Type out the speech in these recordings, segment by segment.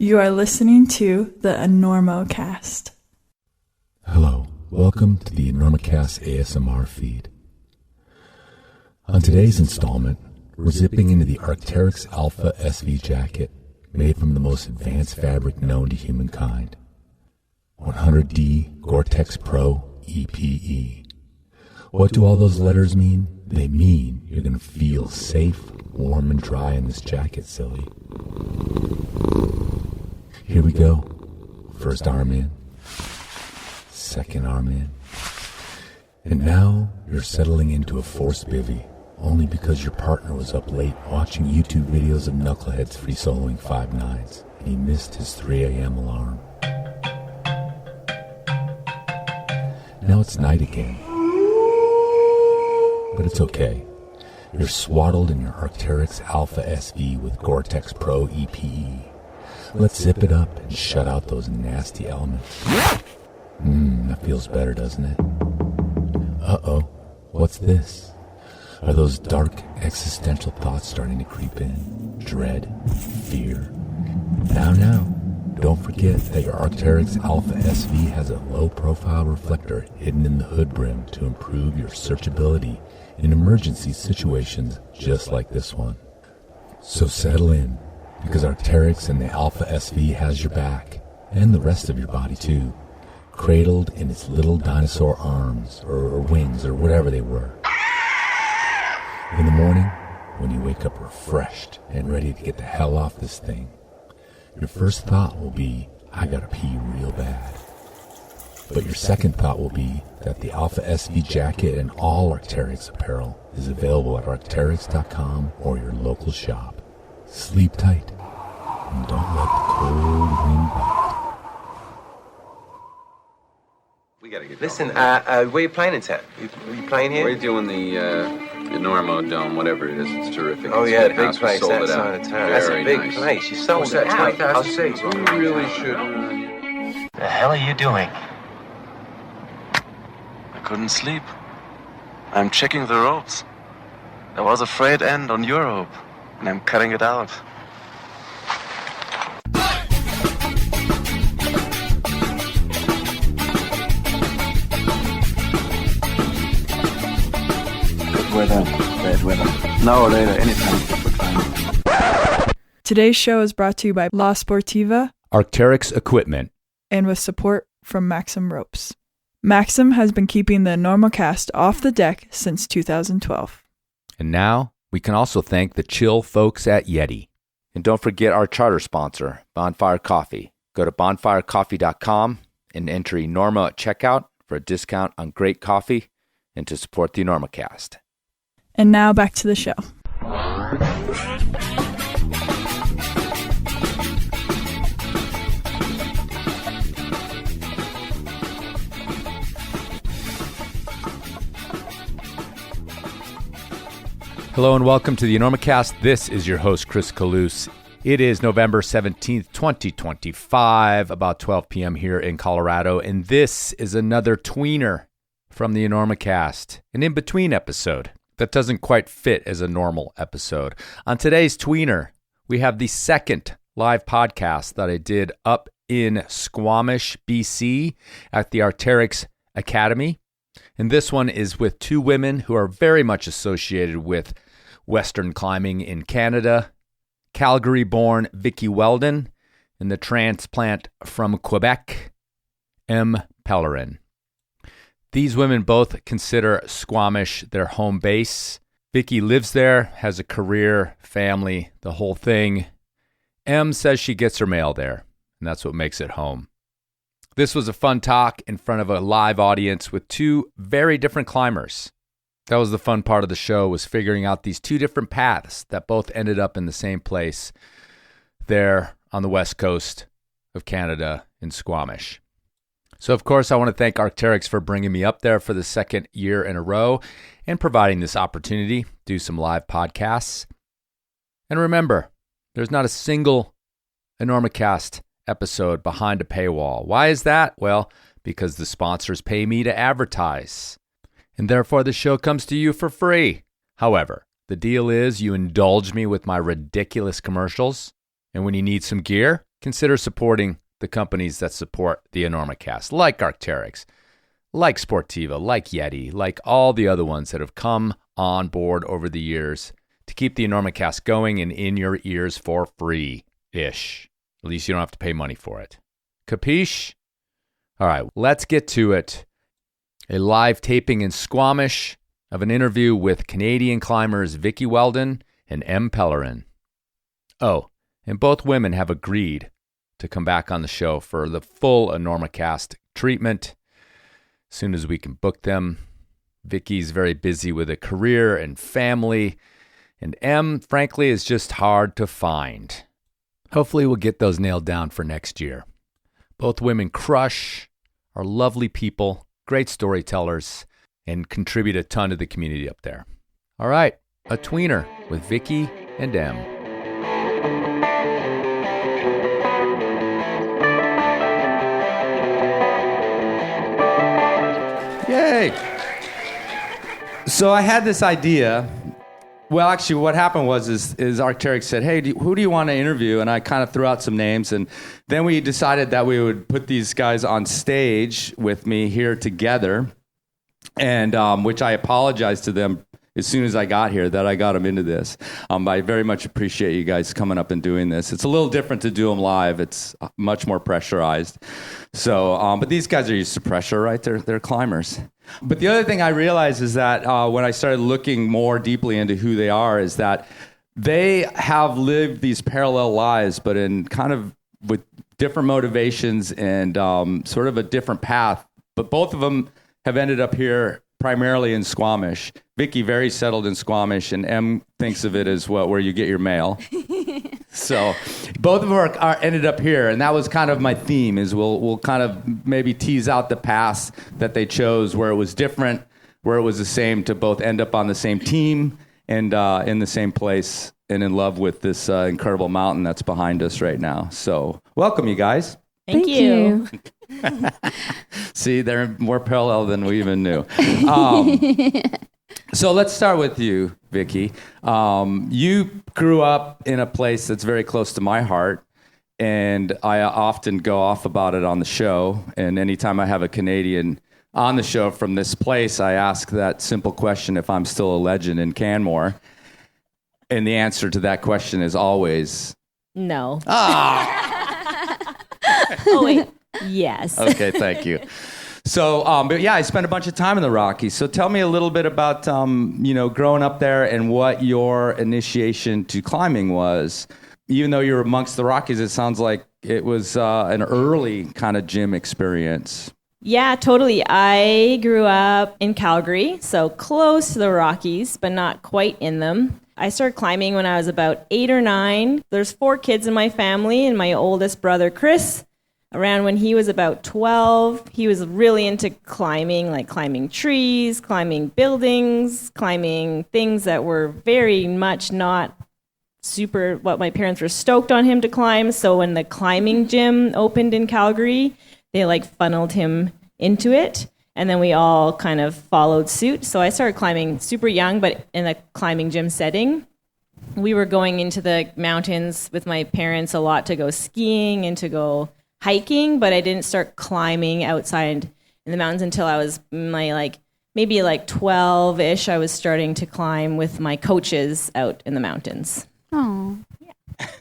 You are listening to the Enormocast. Hello, welcome to the Enormocast ASMR feed. On today's installment, we're zipping into the Sխwx Alpha SV jacket, made from the most advanced fabric known to humankind. 100D Gore-Tex Pro EPE. What do all those letters mean? They mean you're going to feel safe, warm, and dry in this jacket, silly. Here we go. First arm in. Second arm in. And now you're settling into a forced bivvy, only because your partner was up late watching YouTube videos of knuckleheads free soloing 5/9s, and he missed his 3 a.m. alarm. Now it's night again. But it's okay. You're swaddled in your Sխwx Alpha SV with Gore-Tex Pro EPE. Let's zip it up and shut out those nasty elements. That feels better, doesn't it? Uh-oh, what's this? Are those dark existential thoughts starting to creep in? Dread? Fear? Now, don't forget that your Sխwx Alpha SV has a low-profile reflector hidden in the hood brim to improve your searchability in emergency situations just like this one. So settle in, because Sխwx and the Alpha SV has your back, and the rest of your body too, cradled in its little dinosaur arms, or wings, or whatever they were. In the morning, when you wake up refreshed and ready to get the hell off this thing, your first thought will be, I gotta pee real bad. But your second thought will be that the Alpha SV jacket and all Sխwx apparel is available at Sխwx.com or your local shop. Sleep tight, and don't let the cold wind bite. We gotta get Listen, where are you playing in town? Are you playing here? We're doing the Enormo Dome, whatever it is. It's terrific. Oh, It's yeah, the big fantastic. We place, sold that it out. side of town. That's a Very big nice. place. You sold What's it that, out. 20,000 I'll see. seats? We really should. The hell are you doing? I couldn't sleep. I'm checking the ropes. There was a frayed end on your rope, and I'm cutting it out. Good weather, bad weather. Now or later, anytime. Good time. Today's show is brought to you by La Sportiva Sխwx Equipment. and with support from Maxim Ropes. Maxim has been keeping the Enormocast off the deck since 2012. And now, we can also thank the chill folks at Yeti. And don't forget our charter sponsor, Bonfire Coffee. Go to bonfirecoffee.com and enter Enorma at checkout for a discount on great coffee and to support the Enormocast. And now back to the show. Hello and welcome to the Enormocast. This is your host, Sխwx. It is November 17th, 2025, about 12 p.m. here in Colorado, and this is another tweener from the Enormocast, an in-between episode that doesn't quite fit as a normal episode. On today's tweener, we have the second live podcast that I did up in Squamish, BC at the Sխwx Academy. And this one is with two women who are very much associated with Western climbing in Canada, Calgary-born Vikki Weldon and the transplant from Quebec, Em Pellerin. These women both consider Squamish their home base. Vikki lives there, has a career, family, the whole thing. Em says she gets her mail there, and that's what makes it home. This was a fun talk in front of a live audience with two very different climbers. That was the fun part of the show, was figuring out these two different paths that both ended up in the same place there on the west coast of Canada in Squamish. So, of course, I want to thank Sխwx for bringing me up there for the second year in a row and providing this opportunity to do some live podcasts. And remember, there's not a single Enormocast episode behind a paywall. Why is that? Well, because the sponsors pay me to advertise, and therefore the show comes to you for free. However, the deal is you indulge me with my ridiculous commercials, and when you need some gear, consider supporting the companies that support the Enormocast, like Arc'teryx, like Sportiva, like Yeti, like all the other ones that have come on board over the years to keep the Enormocast going and in your ears for free-ish. At least you don't have to pay money for it. Capiche? All right, let's get to it. A live taping in Squamish of an interview with Canadian climbers Vikki Weldon and Em Pellerin. Oh, and both women have agreed to come back on the show for the full Enormocast treatment as soon as we can book them. Vikki's very busy with a career and family, and Em, frankly, is just hard to find. Hopefully we'll get those nailed down for next year. Both women crush, are lovely people, great storytellers, and contribute a ton to the community up there. All right, a tweener with Vikki and Em. Yay! So I had this idea. Well, actually, what happened was Arc'teryx said, hey, who do you want to interview? And I kind of threw out some names. And then we decided that we would put these guys on stage with me here together, and which I apologized to them as soon as I got here that I got them into this. I very much appreciate you guys coming up and doing this. It's a little different to do them live. It's much more pressurized. So, but these guys are used to pressure, right? They're climbers. But the other thing I realized is that when I started looking more deeply into who they are, is that they have lived these parallel lives, but in kind of with different motivations and sort of a different path. But both of them have ended up here primarily in Squamish. Vikki very settled in Squamish, and Em thinks of it as where you get your mail. So both of them are ended up here, and that was kind of my theme. Is we'll kind of maybe tease out the paths that they chose, where it was different, where it was the same, to both end up on the same team and in the same place and in love with this incredible mountain that's behind us right now. So welcome, you guys. Thank you. See, they're more parallel than we even knew. So let's start with you, Vikki. You grew up in a place that's very close to my heart, and I often go off about it on the show. And anytime I have a Canadian on the show from this place, I ask that simple question, if I'm still a legend in Canmore. And the answer to that question is always... No. Ah! Oh, wait. Yes. Okay, thank you. So, but yeah, I spent a bunch of time in the Rockies. So tell me a little bit about, growing up there and what your initiation to climbing was. Even though you're amongst the Rockies, it sounds like it was an early kind of gym experience. Yeah, totally. I grew up in Calgary, so close to the Rockies, but not quite in them. I started climbing when I was about 8 or 9. There's 4 kids in my family, and my oldest brother, Chris, around when he was about 12, he was really into climbing, like climbing trees, climbing buildings, climbing things that were very much not super what my parents were stoked on him to climb. So when the climbing gym opened in Calgary, they like funneled him into it. And then we all kind of followed suit. So I started climbing super young, but in a climbing gym setting. We were going into the mountains with my parents a lot to go skiing and to go hiking, but I didn't start climbing outside in the mountains until I was maybe 12-ish. I was starting to climb with my coaches out in the mountains. Oh. Yeah.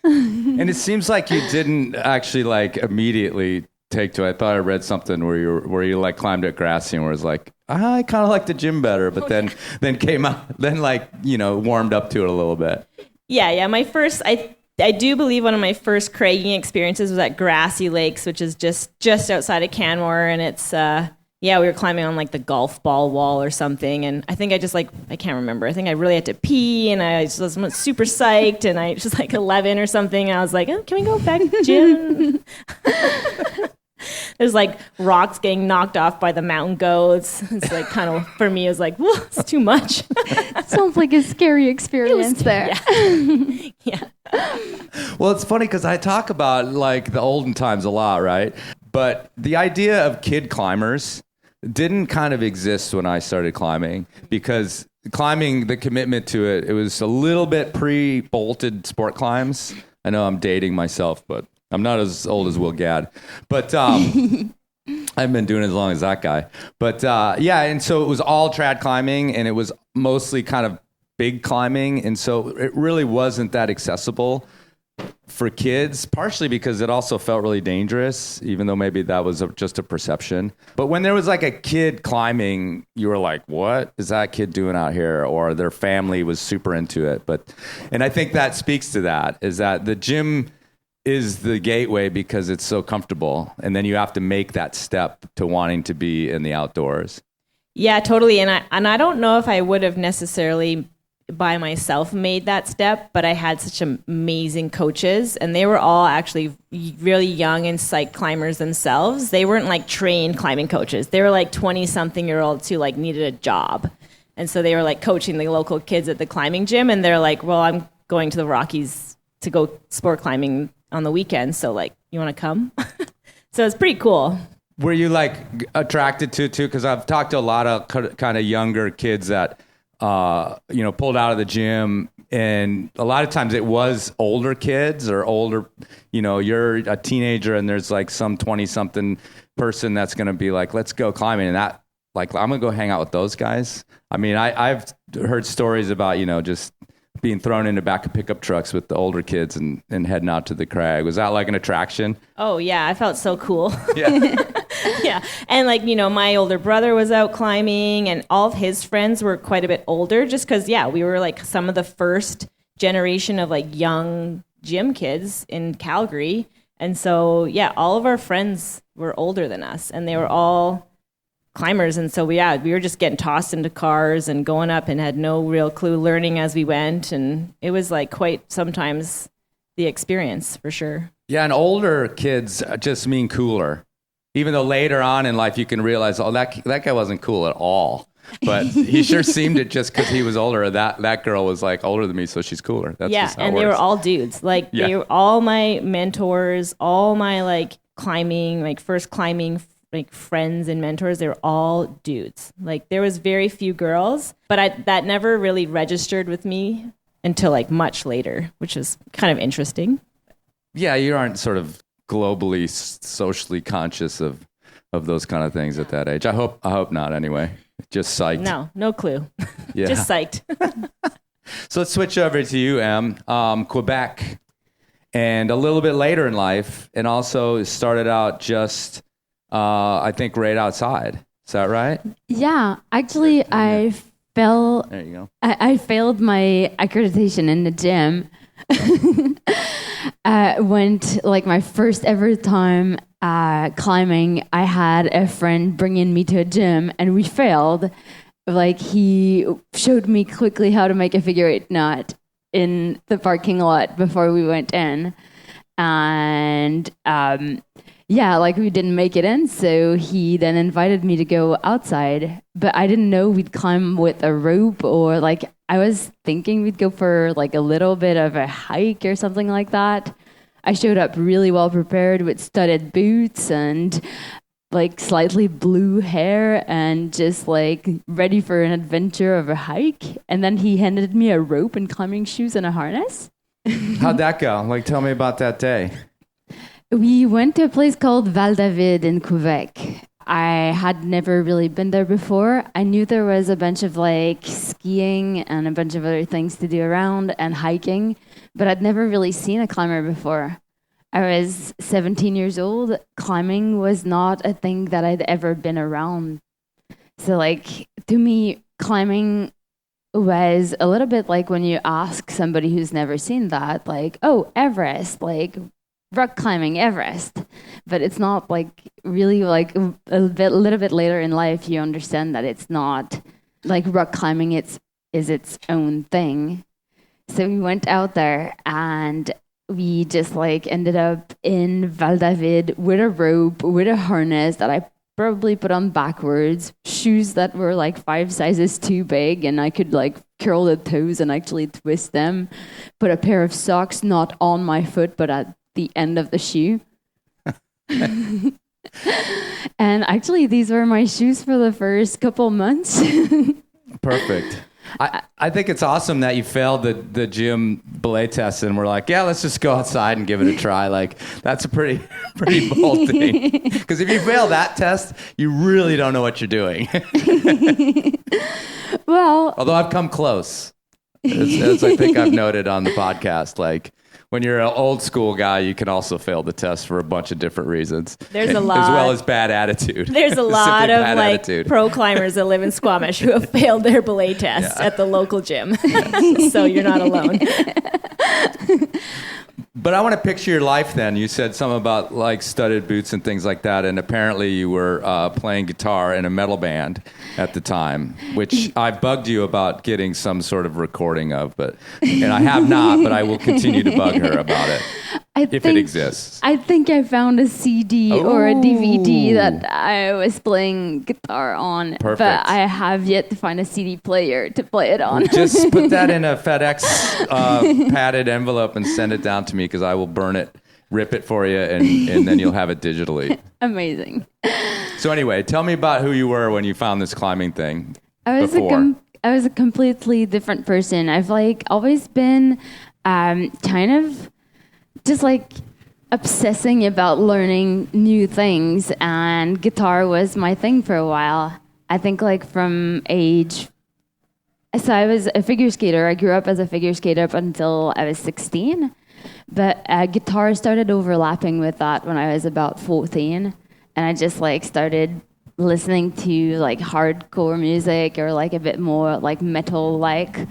And it seems like you didn't actually immediately take to it. I thought I read something where you climbed at Grassy and was like, I kind of like the gym better, but then came out, warmed up to it a little bit. Yeah. My first, I do believe one of my first cragging experiences was at Grassy Lakes, which is just outside of Canmore, and it's we were climbing on the golf ball wall or something, and I think I just I can't remember. I think I really had to pee, and I just was super psyched, and I just 11 or something, and I was like, oh, can we go back to the gym? There's rocks getting knocked off by the mountain goats. It's kind of, for me, it was whoa, it's too much. Sounds like a scary experience there. Yeah. Well, it's funny because I talk about the olden times a lot, right? But the idea of kid climbers didn't kind of exist when I started climbing, because climbing, the commitment to it was a little bit pre-bolted sport climbs. I know I'm dating myself, but I'm not as old as Will Gadd, but I've been doing it as long as that guy. But yeah, and so it was all trad climbing, and it was mostly kind of big climbing, and so it really wasn't that accessible for kids, partially because it also felt really dangerous, even though maybe that was just a perception. But when there was like a kid climbing, you were like, what is that kid doing out here? Or their family was super into it. And I think that speaks to that, is that the gym is the gateway because it's so comfortable. And then you have to make that step to wanting to be in the outdoors. Yeah, totally. And I don't know if I would have necessarily by myself made that step, but I had such amazing coaches, and they were all actually really young and psych climbers themselves. They weren't like trained climbing coaches. They were like 20-something-year-olds who like needed a job. And so they were like coaching the local kids at the climbing gym, and they're like, well, I'm going to the Rockies to go sport climbing on the weekend. So like, you want to come? So it's pretty cool. Were you like attracted to too? Because I've talked to a lot of kind of younger kids that pulled out of the gym, and a lot of times it was older kids or older, you're a teenager and there's like some 20-something person that's going to be like, let's go climbing. And that, like, I'm going to go hang out with those guys. I mean, I've heard stories about, just being thrown into back of pickup trucks with the older kids and heading out to the crag. Was that like an attraction? Oh, yeah. I felt so cool. Yeah. Yeah. And like, my older brother was out climbing, and all of his friends were quite a bit older just because, we were like some of the first generation of like young gym kids in Calgary. And so, all of our friends were older than us, and they were all climbers. And so we were just getting tossed into cars and going up and had no real clue, learning as we went. And it was like quite sometimes the experience for sure. Yeah. And older kids just mean cooler, even though later on in life you can realize, that guy wasn't cool at all. But he sure seemed it just because he was older. That girl was like older than me, so she's cooler. That's just how it works. They were all dudes. Like they were all my mentors, all my like climbing, like first climbing like friends and mentors. They were all dudes. Like there was very few girls, but that never really registered with me until like much later, which is kind of interesting. Yeah, you aren't sort of globally socially conscious of those kind of things at that age. I hope not anyway. Just psyched. No clue. Yeah. Just psyched. So let's switch over to you, Em. Quebec, and a little bit later in life, and also started out just, I think, right outside. Is that right? Yeah, actually, I fell. There you go. I failed my accreditation in the gym. Went like my first ever time climbing. I had a friend bringing me to a gym, and we failed. Like he showed me quickly how to make a figure eight knot in the parking lot before we went in, and like we didn't make it in. So he then invited me to go outside, but I didn't know we'd climb with a rope, or like I was thinking we'd go for like a little bit of a hike or something like that. I showed up really well prepared with studded boots and like slightly blue hair and just like ready for an adventure of a hike. And then he handed me a rope and climbing shoes and a harness. How'd that go? Like, tell me about that day. We went to a place called Val David in Quebec. I had never really been there before. I knew there was a bunch of like skiing and a bunch of other things to do around and hiking, but I'd never really seen a climber before. I was 17 years old. Climbing was not a thing that I'd ever been around. So like to me, climbing was a little bit like when you ask somebody who's never seen that, like, oh, Everest, like rock climbing Everest. But it's not like really like a little bit later in life you understand that it's not like rock climbing, is its own thing. So we went out there and we just like ended up in Val David with a rope, with a harness that I probably put on backwards, shoes that were like 5 sizes too big, and I could like curl the toes and actually twist them, put a pair of socks not on my foot but at the end of the shoe. And actually these were my shoes for the first couple months. Perfect. I think it's awesome that you failed the gym belay test and we're like, yeah, let's just go outside and give it a try. Like, that's a pretty bold thing. Because if you fail that test, you really don't know what you're doing. Well, although I've come close, as I think I've noted on the podcast, like, when you're an old school guy, you can also fail the test for a bunch of different reasons. There's a lot. As well as bad attitude. There's a lot of like attitude. pro climbers that live in Squamish who have failed their belay tests at the local gym. So you're not alone. But I want to picture your life then. You said something about like studded boots and things like that. And apparently you were playing guitar in a metal band at the time, which I've bugged you about getting some sort of recording of. And I have not, but I will continue to bug her about it. If it exists. I think I found a CD or a DVD that I was playing guitar on. Perfect. But I have yet to find a CD player to play it on. Just put that in a FedEx padded envelope and send it down to me because I will burn it, rip it for you, and then you'll have it digitally. Amazing. So anyway, tell me about who you were when you found this climbing thing I was a completely different person. I've like always been kind of just like obsessing about learning new things, and guitar was my thing for a while. I think like from age, so I was a figure skater. I grew up as a figure skater up until I was 16, but guitar started overlapping with that when I was about 14, and I just like started listening to like hardcore music or like a bit more like metal like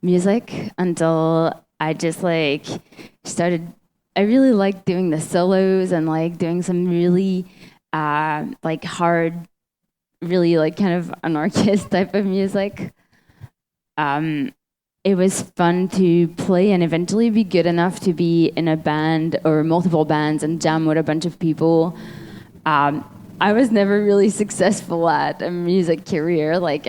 music until I just like started. I really liked doing the solos and like doing some really like hard, really like kind of anarchist type of music. It was fun to play and eventually be good enough to be in a band or multiple bands and jam with a bunch of people. I was never really successful at a music career. Like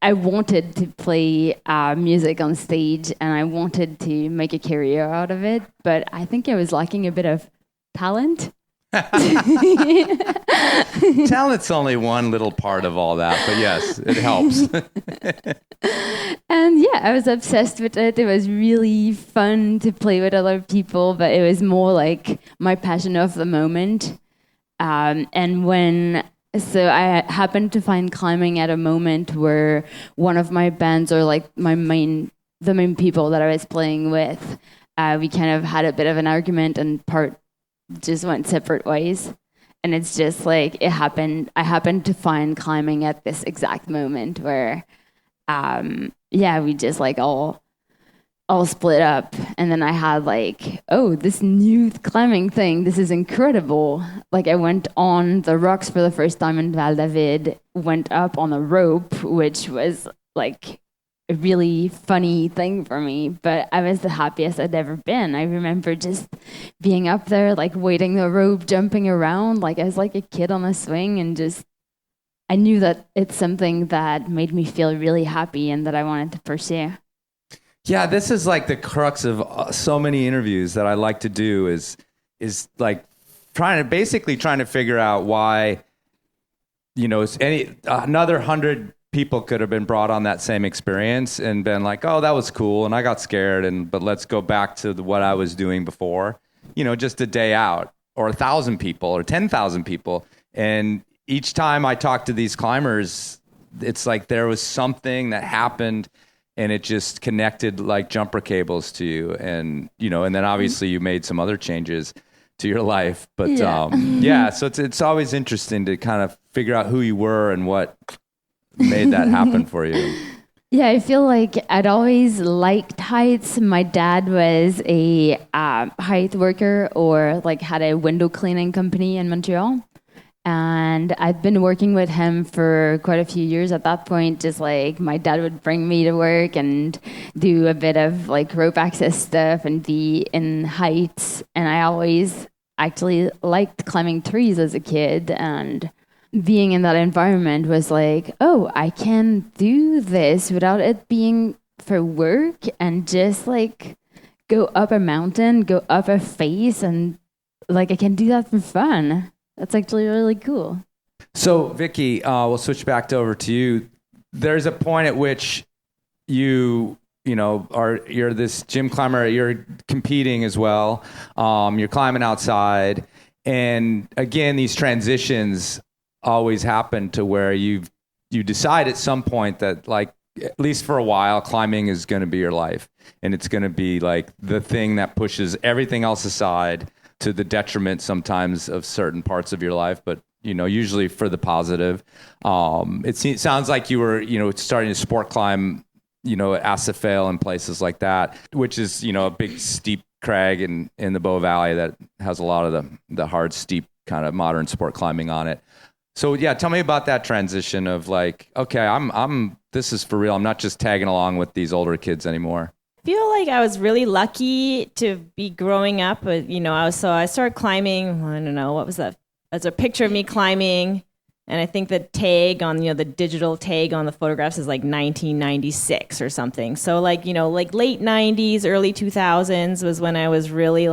I wanted to play music on stage and I wanted to make a career out of it, but I think I was lacking a bit of talent. Talent's only one little part of all that, but yes, it helps. And yeah, I was obsessed with it. It was really fun to play with other people, but it was more like my passion of the moment. So I happened to find climbing at a moment where one of my bands, or like the main people that I was playing with, we kind of had a bit of an argument and part just went separate ways. And it's just like it happened. I happened to find climbing at this exact moment where, we just like all split up. And then I had like, this new climbing thing, this is incredible. Like I went on the rocks for the first time in Val David, went up on a rope, which was like a really funny thing for me, but I was the happiest I'd ever been. I remember just being up there, like waiting the rope, jumping around, like I was like a kid on a swing, and just, I knew that it's something that made me feel really happy and that I wanted to pursue. Yeah, this is like the crux of so many interviews that I like to do is like trying to figure out why, another 100 people could have been brought on that same experience and been like, oh, that was cool, and I got scared, but let's go back to what I was doing before, just a day out, or 1,000 people or 10,000 people. And each time I talk to these climbers, it's like there was something that happened and it just connected like jumper cables to you. And, and then obviously you made some other changes to your life. But so it's always interesting to kind of figure out who you were and what made that happen for you. Yeah, I feel like I'd always liked heights. My dad was a height worker, or like had a window cleaning company in Montreal. And I'd been working with him for quite a few years at that point. Just like my dad would bring me to work and do a bit of like rope access stuff and be in heights. And I always actually liked climbing trees as a kid, and being in that environment was like, oh, I can do this without it being for work, and just like go up a mountain, go up a face, and like I can do that for fun. That's actually really cool. So, Vikki, we'll switch back over to you. there's a point at which you're this gym climber, you're competing as well. You're climbing outside. And again, these transitions always happen to where you decide at some point that, like, at least for a while, climbing is going to be your life. And it's going to be like the thing that pushes everything else aside, to the detriment sometimes of certain parts of your life, but usually for the positive. It sounds like you were, starting to sport climb, at Sgsmåx and places like that, which is, a big steep crag in the Bow Valley that has a lot of the hard, steep kind of modern sport climbing on it. So yeah, tell me about that transition of like, okay, this is for real. I'm not just tagging along with these older kids anymore. I feel like I was really lucky to be growing up, but I started climbing. I don't know, what was that? There's a picture of me climbing, and I think the tag on the digital tag on the photographs is like 1996 or something. So like late 90s, early 2000s was when I was really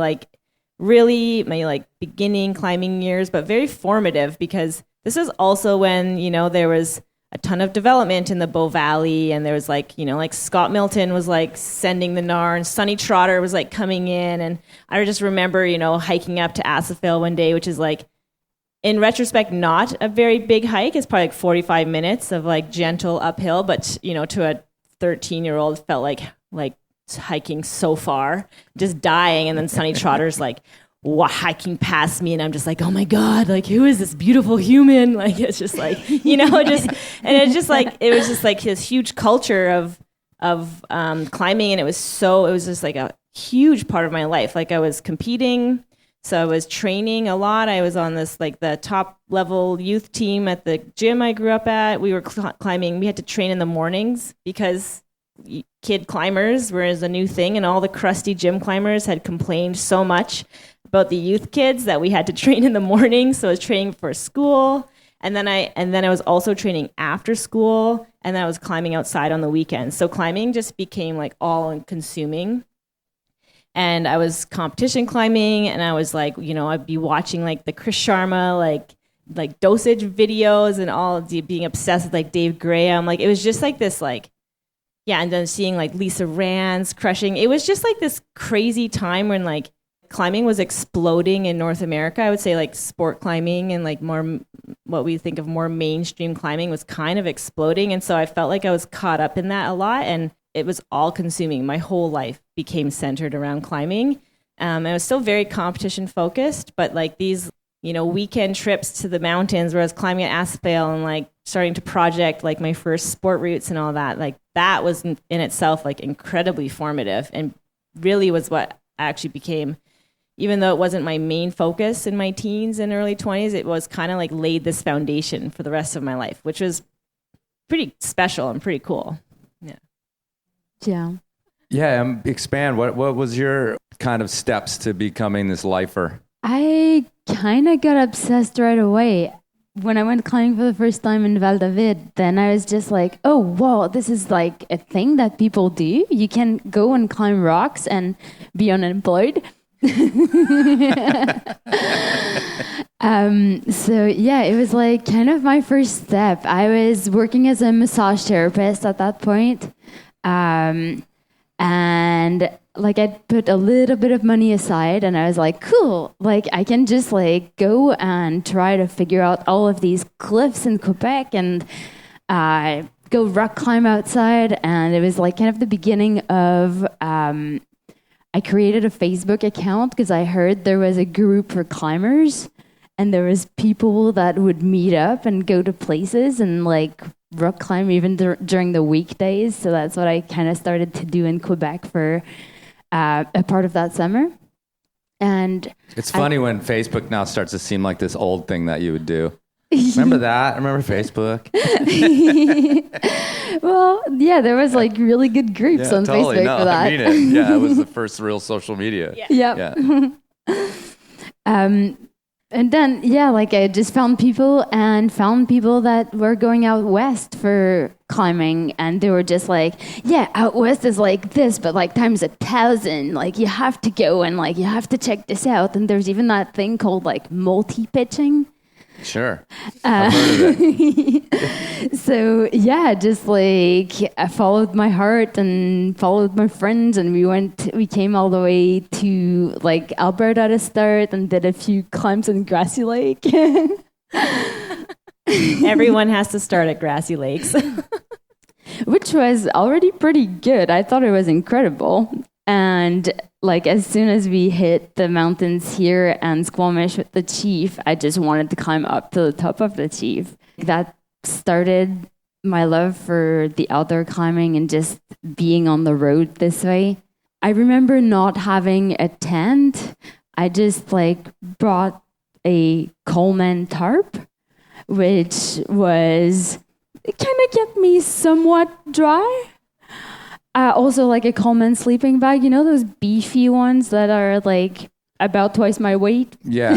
my like beginning climbing years, but very formative, because this is also when there was a ton of development in the Bow Valley, and there was like Scott Milton was like sending the gnar, and Sonny Trotter was like coming in, and I just remember hiking up to Sgsmåx one day, which is like, in retrospect, not a very big hike. It's probably like 45 minutes of like gentle uphill, but to a 13-year-old felt like hiking so far, just dying. And then Sonny Trotter's like hiking past me, and I'm just like, oh my God, like, who is this beautiful human? Like, it's just like, it was just like his huge culture of climbing. And it was just like a huge part of my life. Like, I was competing, so I was training a lot. I was on this, like, the top level youth team at the gym I grew up at. We were climbing. We had to train in the mornings because kid climbers were a new thing, and all the crusty gym climbers had complained so much about the youth kids that we had to train in the morning. So I was training for school, and then I was also training after school, and then I was climbing outside on the weekends. So climbing just became like all consuming. And I was competition climbing, and I was like, I'd be watching like the Chris Sharma like dosage videos, and all being obsessed with like Dave Graham. Like, it was just like this, like, yeah, and then seeing like Lisa Rand's crushing. It was just like this crazy time when like climbing was exploding in North America. I would say like sport climbing and like more what we think of more mainstream climbing was kind of exploding. And so I felt like I was caught up in that a lot, and it was all consuming. My whole life became centered around climbing. I was still very competition focused, but like these, weekend trips to the mountains where I was climbing at Småx and like starting to project like my first sport routes and all that, like that was in itself like incredibly formative, and really was what actually became, even though it wasn't my main focus in my teens and early 20s, it was kind of like laid this foundation for the rest of my life, which was pretty special and pretty cool. Yeah, expand. What was your kind of steps to becoming this lifer? I kind of got obsessed right away. When I went climbing for the first time in Val David, then I was just like, oh, wow, this is like a thing that people do. You can go and climb rocks and be unemployed. So yeah, it was like kind of my first step. I was working as a massage therapist at that point. And like I put a little bit of money aside, and I was like, cool, like I can just like go and try to figure out all of these cliffs in Quebec and go rock climb outside. And it was like kind of the beginning of, I created a Facebook account because I heard there was a group for climbers, and there was people that would meet up and go to places and like rock climb even during the weekdays. So that's what I kind of started to do in Quebec for a part of that summer. And it's funny when Facebook now starts to seem like this old thing that you would do. Remember that? Remember Facebook? Well, yeah, there was like really good groups on totally. Facebook for that. I mean it. Yeah, it was the first real social media. Yeah. And then, yeah, like I just found people that were going out west for climbing, and they were just like, yeah, out west is like this, but like times 1,000, like you have to go and like you have to check this out. And there's even that thing called like multi-pitching. Sure. I've heard of it. So yeah, just like I followed my heart and followed my friends, and we came all the way to like Alberta to start and did a few climbs in Grassy Lake. Everyone has to start at Grassy Lakes. Which was already pretty good. I thought it was incredible. And like as soon as we hit the mountains here and Squamish with the Chief, I just wanted to climb up to the top of the Chief. That started my love for the outdoor climbing and just being on the road this way. I remember not having a tent. I just like brought a Coleman tarp, which was it kind of kept me somewhat dry. Also like a Coleman sleeping bag, you know, those beefy ones that are like about twice my weight. Yeah.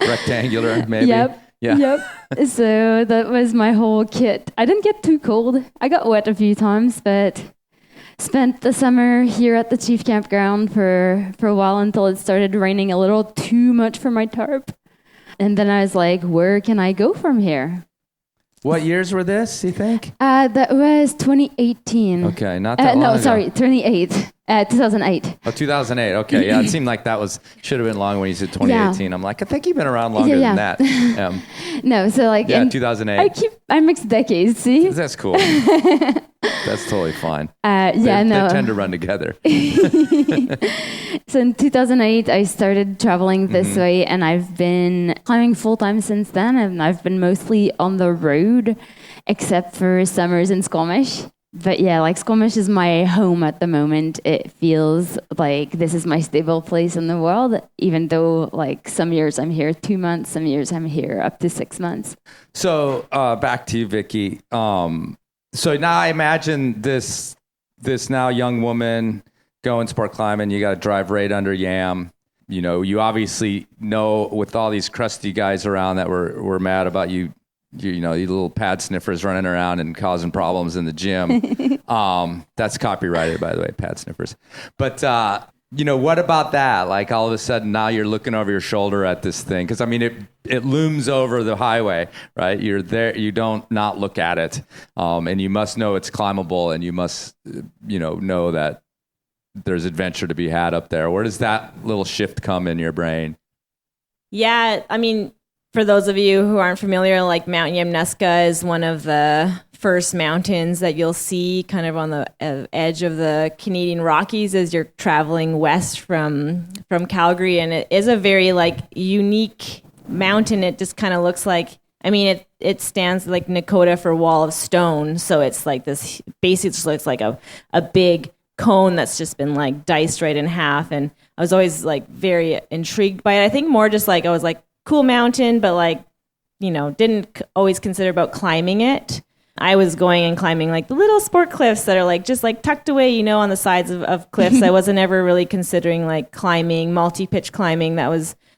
Rectangular, maybe. Yep. Yeah. Yep. So that was my whole kit. I didn't get too cold. I got wet a few times, but spent the summer here at the Chief Campground for a while until it started raining a little too much for my tarp. And then I was like, where can I go from here? What years were this, you think? That was 2018. Okay, not that long no, ago. sorry, 2008. Oh, 2008. Okay, yeah, it seemed like that should have been long when you said 2018. Yeah. I'm like, I think you've been around longer than that. No, so like... Yeah, 2008. I mix decades, see? That's cool. That's totally fine. They tend to run together. So in 2008, I started traveling this way, and I've been climbing full-time since then, and I've been mostly on the road, except for summers in Squamish. But yeah, like Squamish is my home at the moment. It feels like this is my stable place in the world, even though like some years I'm here 2 months, some years I'm here up to 6 months. So back to you, Vikki. So now I imagine this now young woman going sport climbing, you got to drive right under Yam. You know, you obviously know with all these crusty guys around that were mad about you know, you little pad sniffers running around and causing problems in the gym. That's copyrighted, by the way, pad sniffers. But, you know, what about that? Like all of a sudden now you're looking over your shoulder at this thing. Because, I mean, it looms over the highway, right? You're there. You don't not look at it. And you must know it's climbable, and you must, you know that there's adventure to be had up there. Where does that little shift come in your brain? Yeah, I mean, for those of you who aren't familiar, like Mount Yamnuska is one of the first mountains that you'll see kind of on the edge of the Canadian Rockies as you're traveling west from Calgary. And it is a very like unique mountain. It just kind of looks like, I mean, it stands like Nakota for wall of stone. So it's like this, basically just looks like a big cone that's just been like diced right in half. And I was always like very intrigued by it. I think more just like, I was like, cool mountain, but like, you know, didn't always consider about climbing it. I was going and climbing like the little sport cliffs that are like just like tucked away, you know, on the sides of cliffs. I wasn't ever really considering like climbing, multi-pitch climbing. That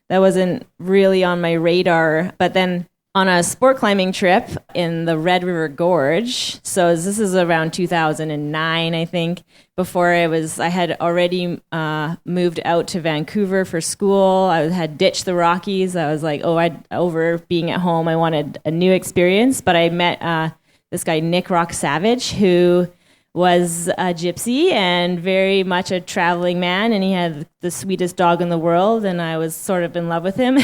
wasn't really on my radar. But then on a sport climbing trip in the Red River Gorge, so this is around 2009, I think, before I had already moved out to Vancouver for school. I had ditched the Rockies. I was like, over being at home, I wanted a new experience. But I met this guy, Nick Rock Savage, who was a gypsy and very much a traveling man, and he had the sweetest dog in the world, and I was sort of in love with him.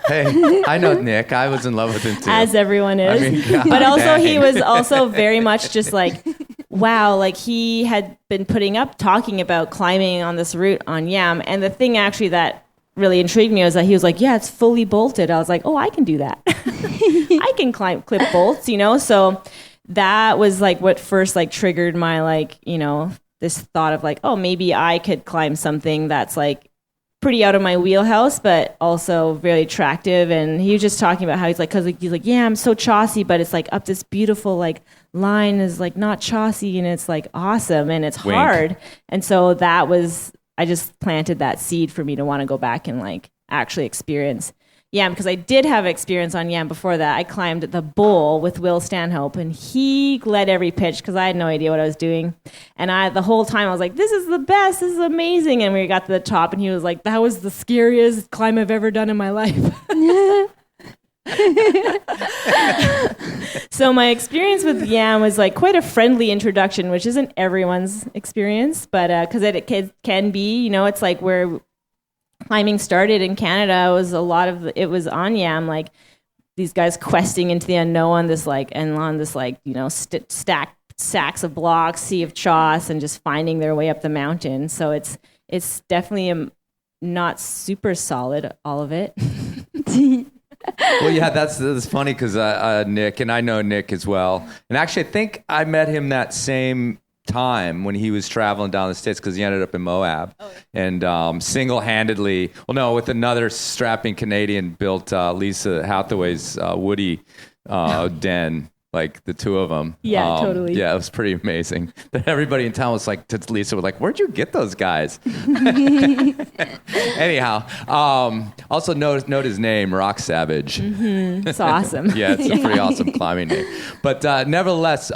Hey, I know Nick. I was in love with him too. As everyone is. I mean, but also he was also very much just like, wow, like he had been talking about climbing on this route on Yam. And the thing actually that really intrigued me was that he was like, yeah, it's fully bolted. I was like, oh, I can do that. I can clip bolts, you know? So that was like what first like triggered my like, you know, this thought of like, oh, maybe I could climb something that's like pretty out of my wheelhouse, but also very attractive. And he was just talking about how he's like, yeah, I'm so chossy, but it's like up this beautiful like line is like not chossy, and it's like awesome, and it's Wink. hard. And so I just planted that seed for me to want to go back and like actually experience Yam, because I did have experience on Yam before that. I climbed the Bull with Will Stanhope, and he led every pitch because I had no idea what I was doing. And the whole time I was like, this is the best, this is amazing. And we got to the top, and he was like, that was the scariest climb I've ever done in my life. So my experience with Yam was like quite a friendly introduction, which isn't everyone's experience, but because it can be, it's like where climbing started in Canada was it was on Yam, like these guys questing into the unknown, stacked sacks of blocks, sea of choss, and just finding their way up the mountain. So it's definitely not super solid, all of it. Well, yeah, that's funny because Nick, and I know Nick as well. And actually, I think I met him that same time when he was traveling down the States because he ended up in Moab. Oh. And single-handedly, with another strapping Canadian, built Lisa Hathaway's Woody den. Like the two of them. Yeah, totally. Yeah, it was pretty amazing. Everybody in town was like, to Lisa, was like, where'd you get those guys? Anyhow, also note his name, Rock Savage. Mm-hmm. It's awesome. Yeah, it's a pretty awesome climbing name. But nevertheless,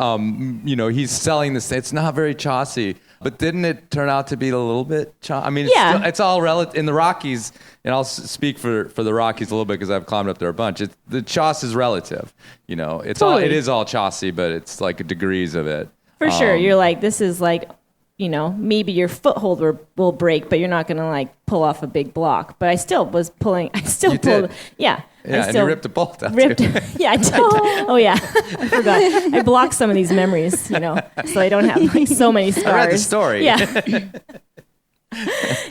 he's selling this. It's not very chossy. But didn't it turn out to be a little bit chossy? I mean, it's all relative. In the Rockies, and I'll speak for the Rockies a little bit because I've climbed up there a bunch. The choss is relative. It's totally. It is all chossy, but it's like degrees of it. For sure. You're like, this is like, maybe your foothold will break, but you're not going to like pull off a big block. But I still was pulling. I still you pulled. Did. Yeah. Yeah, and you ripped a bolt out too. Yeah, I did. Oh. Oh, yeah. I forgot. I blocked some of these memories, so I don't have like so many scars. I read the story. Yeah.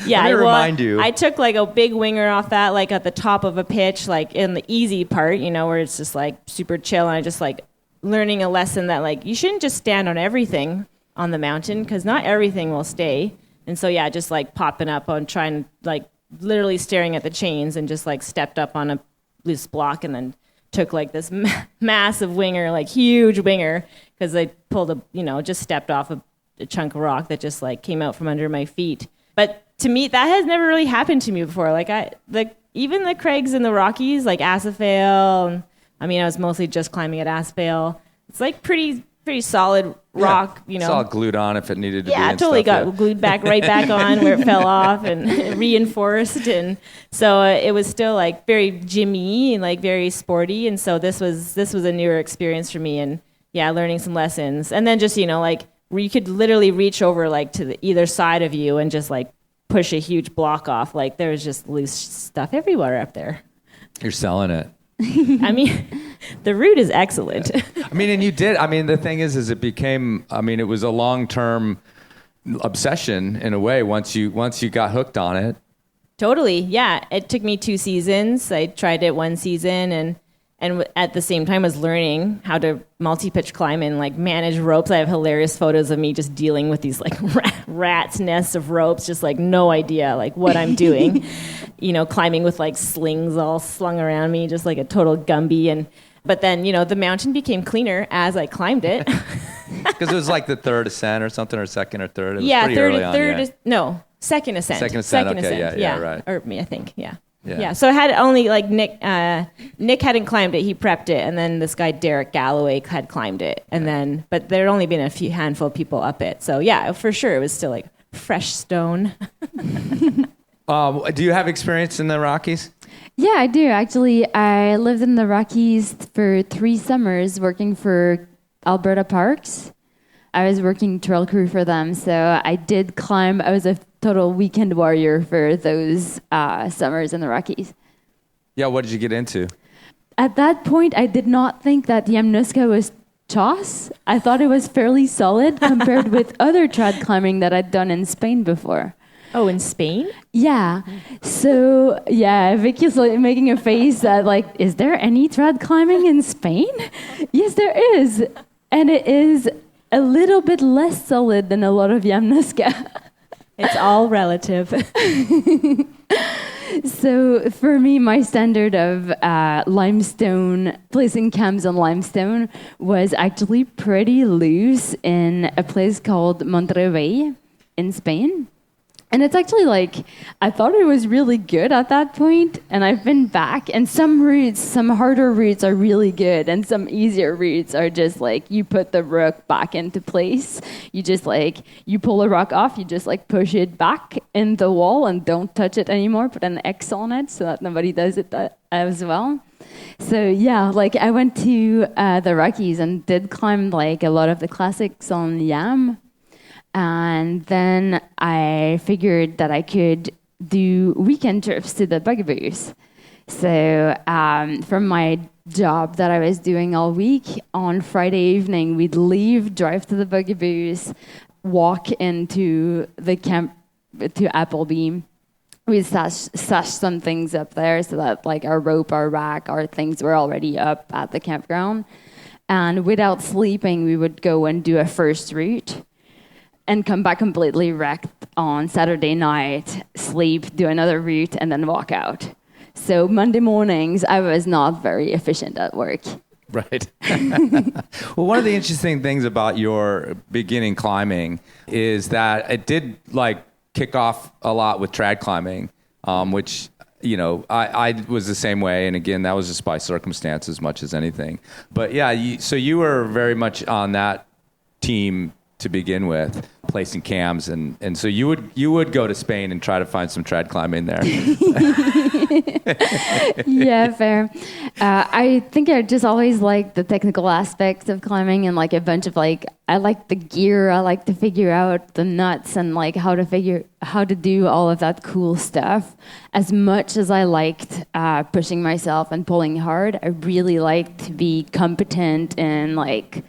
Yeah. Let me remind you. I took like a big winger off that, like at the top of a pitch, like in the easy part, where it's just like super chill. And I just like learning a lesson that like you shouldn't just stand on everything on the mountain because not everything will stay. And so, yeah, just like popping up on trying, like literally staring at the chains and just like stepped up on a loose block and then took like this massive winger, like huge winger, because I pulled just stepped off a chunk of rock that just like came out from under my feet. But to me, that has never really happened to me before. Like even the crags in the Rockies, like Assafail, I was mostly just climbing at Assafail. It's like pretty solid rock, It's all glued on if it needed to be. Yeah, totally got glued right back on where it fell off and reinforced. And so it was still like very gymmy and like very sporty. And so this was a newer experience for me. And yeah, learning some lessons. And then just, like where you could literally reach over like to the either side of you and just like push a huge block off. Like there was just loose stuff everywhere up there. You're selling it. The route is excellent. And you did. The thing is it became, it was a long-term obsession in a way once you got hooked on it. Totally. Yeah. It took me 2 seasons. I tried it 1 season and at the same time was learning how to multi-pitch climb and like manage ropes. I have hilarious photos of me just dealing with these like rat's nests of ropes, just like no idea like what I'm doing, climbing with like slings all slung around me, just like a total Gumby. But then, the mountain became cleaner as I climbed it. Because it was like the third ascent or something, or second or third. It was yeah, pretty early on, second ascent. Second ascent, yeah, right. Or me, I think, yeah. Yeah, so I had only like Nick hadn't climbed it. He prepped it, and then this guy Derek Galloway had climbed it, and then but there had only been a handful of people up it. So yeah, for sure it was still like fresh stone. Do you have experience in the Rockies? Yeah, I do actually. I lived in the Rockies for 3 summers working for Alberta Parks. I was working trail crew for them, so I did climb. I was a total weekend warrior for those summers in the Rockies. Yeah, what did you get into? At that point, I did not think that the Yamnuska was choss. I thought it was fairly solid compared with other trad climbing that I'd done in Spain before. Oh, in Spain? Yeah. So, yeah, Vicki's like making a face that like, is there any trad climbing in Spain? Yes, there is. And it is a little bit less solid than a lot of Yamnuska. It's all relative. So for me, my standard of limestone, placing cams on limestone was actually pretty loose in a place called Monterrey in Spain. And it's actually like, I thought it was really good at that point, and I've been back, and some routes, some harder routes are really good, and some easier routes are just like, you put the rock back into place. You just like, you pull the rock off, you just like push it back in the wall and don't touch it anymore, put an X on it so that nobody does it as well. So yeah, like I went to the Rockies and did climb like a lot of the classics on Yam. And then I figured that I could do weekend trips to the Bugaboos. So from my job that I was doing all week, on Friday evening, we'd leave, drive to the Bugaboos, walk into the camp to Appleby. We'd stash some things up there so that like our rope, our rack, our things were already up at the campground. And without sleeping, we would go and do a first route and come back completely wrecked on Saturday night, sleep, do another route, and then walk out. So Monday mornings, I was not very efficient at work. Right. Well, one of the interesting things about your beginning climbing is that it did like kick off a lot with trad climbing, which, you know, I was the same way. And again, that was just by circumstance as much as anything. But yeah, so you were very much on that team to begin with, placing cams, and so you would go to Spain and try to find some trad climbing there. Yeah, fair. I think I just always liked the technical aspects of climbing, and like a bunch of like, I like the gear, I like to figure out the nuts and like how to do all of that cool stuff. As much as I liked pushing myself and pulling hard, I really liked to be competent in like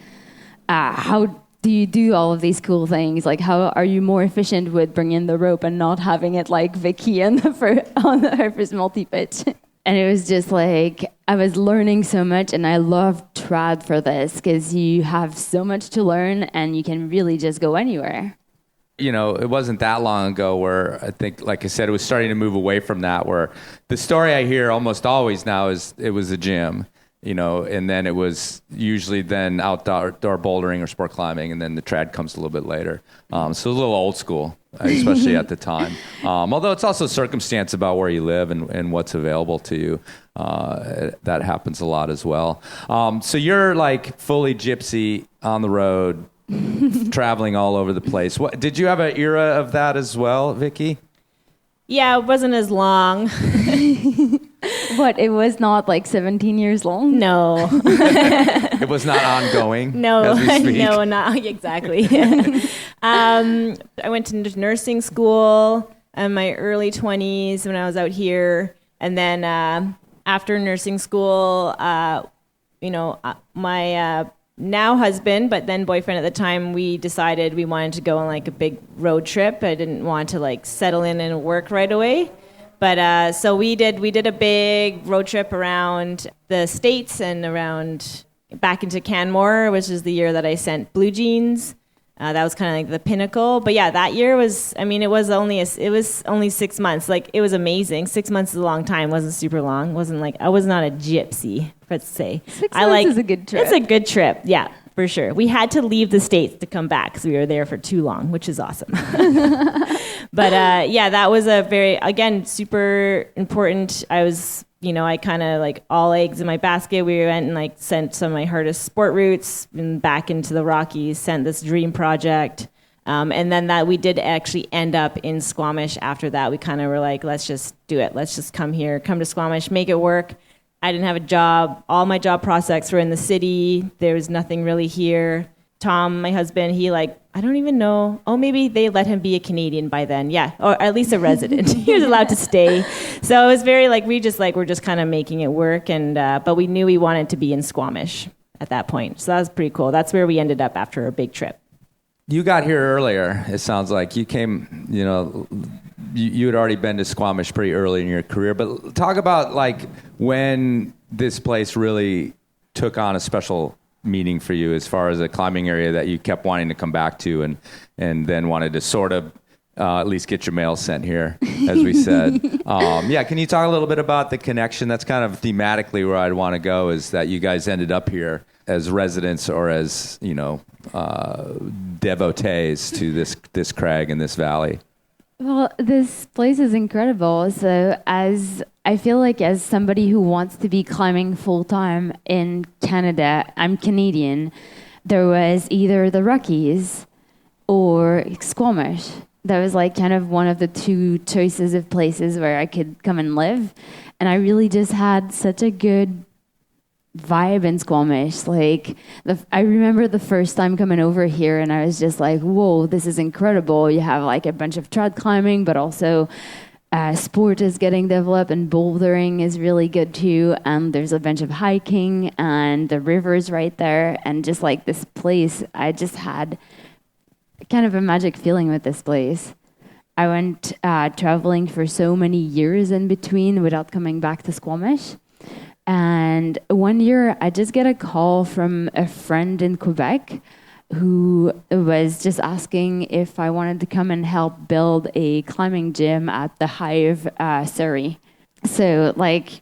how do you do all of these cool things? Like, how are you more efficient with bringing the rope and not having it like Vikki on her first multi-pitch? And it was just like, I was learning so much, and I loved trad for this because you have so much to learn and you can really just go anywhere. You know, it wasn't that long ago where I think, like I said, it was starting to move away from that, where the story I hear almost always now is it was a gym. You know, and then it was usually then outdoor bouldering or sport climbing, and then the trad comes a little bit later. So a little old school, especially at the time. Although it's also circumstance about where you live and what's available to you. That happens a lot as well. So you're like fully gypsy on the road, traveling all over the place. What did you have an era of that as well, Vikki? Yeah, it wasn't as long. What, it was not like 17 years long? No. It was not ongoing? No, as we speak. No, not exactly. I went to nursing school in my early 20s when I was out here. And then after nursing school, my now husband, but then boyfriend at the time, we decided we wanted to go on like a big road trip. I didn't want to like settle in and work right away. But so we did a big road trip around the States and around back into Canmore, which is the year that I sent Blue Jeans. That was kind of like the pinnacle. But yeah, that year was, I mean, it was only 6 months. Like, it was amazing. 6 months is a long time. Wasn't super long. Wasn't like, I was not a gypsy, let's say. 6 months is a good trip. It's a good trip, yeah, for sure. We had to leave the States to come back because we were there for too long, which is awesome. But yeah, that was a very, again, super important. I was, I kind of like all eggs in my basket. We went and like sent some of my hardest sport routes and back into the Rockies, sent this dream project. And then that we did actually end up in Squamish after that. We kind of were like, let's just do it. Let's just come to Squamish, make it work. I didn't have a job. All my job prospects were in the city. There was nothing really here. Tom, my husband, he like, I don't even know. Oh, maybe they let him be a Canadian by then. Yeah, or at least a resident. He was allowed to stay. So it was very like, we're just kind of making it work. And but we knew we wanted to be in Squamish at that point. So that was pretty cool. That's where we ended up after a big trip. You got here earlier. It sounds like you came, you had already been to Squamish pretty early in your career. But talk about like when this place really took on a special meaning for you as far as a climbing area that you kept wanting to come back to and then wanted to sort of at least get your mail sent here, as we said. Yeah, can you talk a little bit about the connection? That's kind of thematically where I'd want to go, is that you guys ended up here as residents or as, devotees to this crag and this valley. Well, this place is incredible. So, as I feel like, as somebody who wants to be climbing full time in Canada, I'm Canadian. There was either the Rockies or Squamish. That was like kind of one of the two choices of places where I could come and live. And I really just had such a good vibe in Squamish. Like, I remember the first time coming over here and I was just like, whoa, this is incredible. You have like a bunch of trad climbing, but also sport is getting developed and bouldering is really good too. And there's a bunch of hiking and the river's right there. And just like this place, I just had kind of a magic feeling with this place. I went traveling for so many years in between without coming back to Squamish. And one year, I just get a call from a friend in Quebec who was just asking if I wanted to come and help build a climbing gym at the Hive, Surrey. So, like,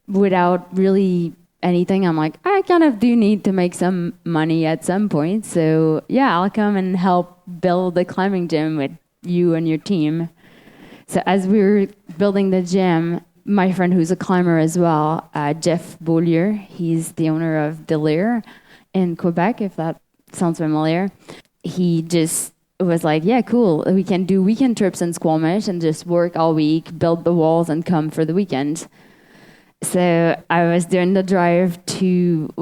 without really anything, I'm like, I kind of do need to make some money at some point. So, yeah, I'll come and help build the climbing gym with you and your team. So, as we were building the gym, my friend who's a climber as well, Jeff Beaulieu, he's the owner of Delire in Quebec, if that sounds familiar. He just was like, yeah, cool. We can do weekend trips in Squamish and just work all week, build the walls and come for the weekend. So I was doing the drive to,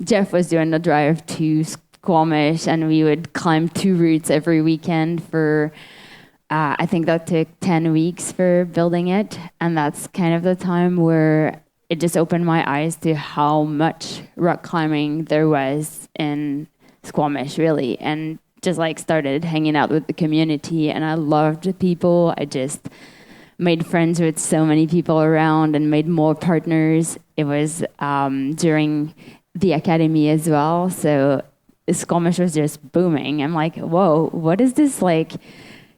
Jeff was doing the drive to Squamish and we would climb 2 routes every weekend for I think that took 10 weeks for building it. And that's kind of the time where it just opened my eyes to how much rock climbing there was in Squamish, really. And just like started hanging out with the community. And I loved the people. I just made friends with so many people around and made more partners. It was during the academy as well. So Squamish was just booming. I'm like, whoa, what is this like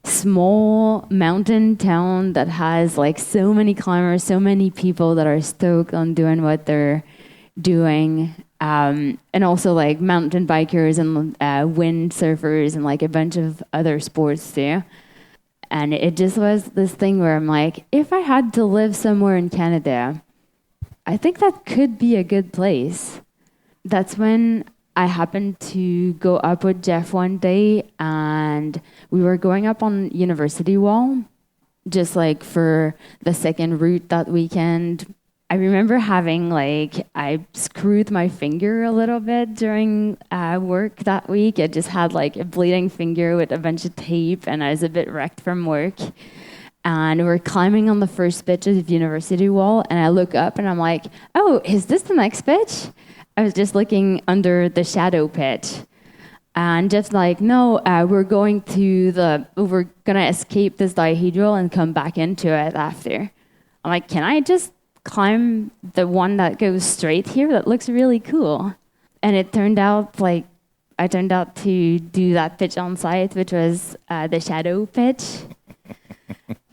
small mountain town that has like so many climbers, so many people that are stoked on doing what they're doing, and also like mountain bikers and wind surfers and like a bunch of other sports too. And it just was this thing where I'm like, if I had to live somewhere in Canada, I think that could be a good place. That's when I happened to go up with Jeff one day and we were going up on University Wall, just like for the second route that weekend. I remember having I screwed my finger a little bit during work that week. I just had like a bleeding finger with a bunch of tape and I was a bit wrecked from work. And we're climbing on the first pitch of University Wall and I look up and I'm like, oh, is this the next pitch? I was just looking under the shadow pit and just like, no, we're going to escape this dihedral and come back into it after. I'm like, can I just climb the one that goes straight here? That looks really cool. And it turned out I turned out to do that pitch on site, which was the shadow pitch.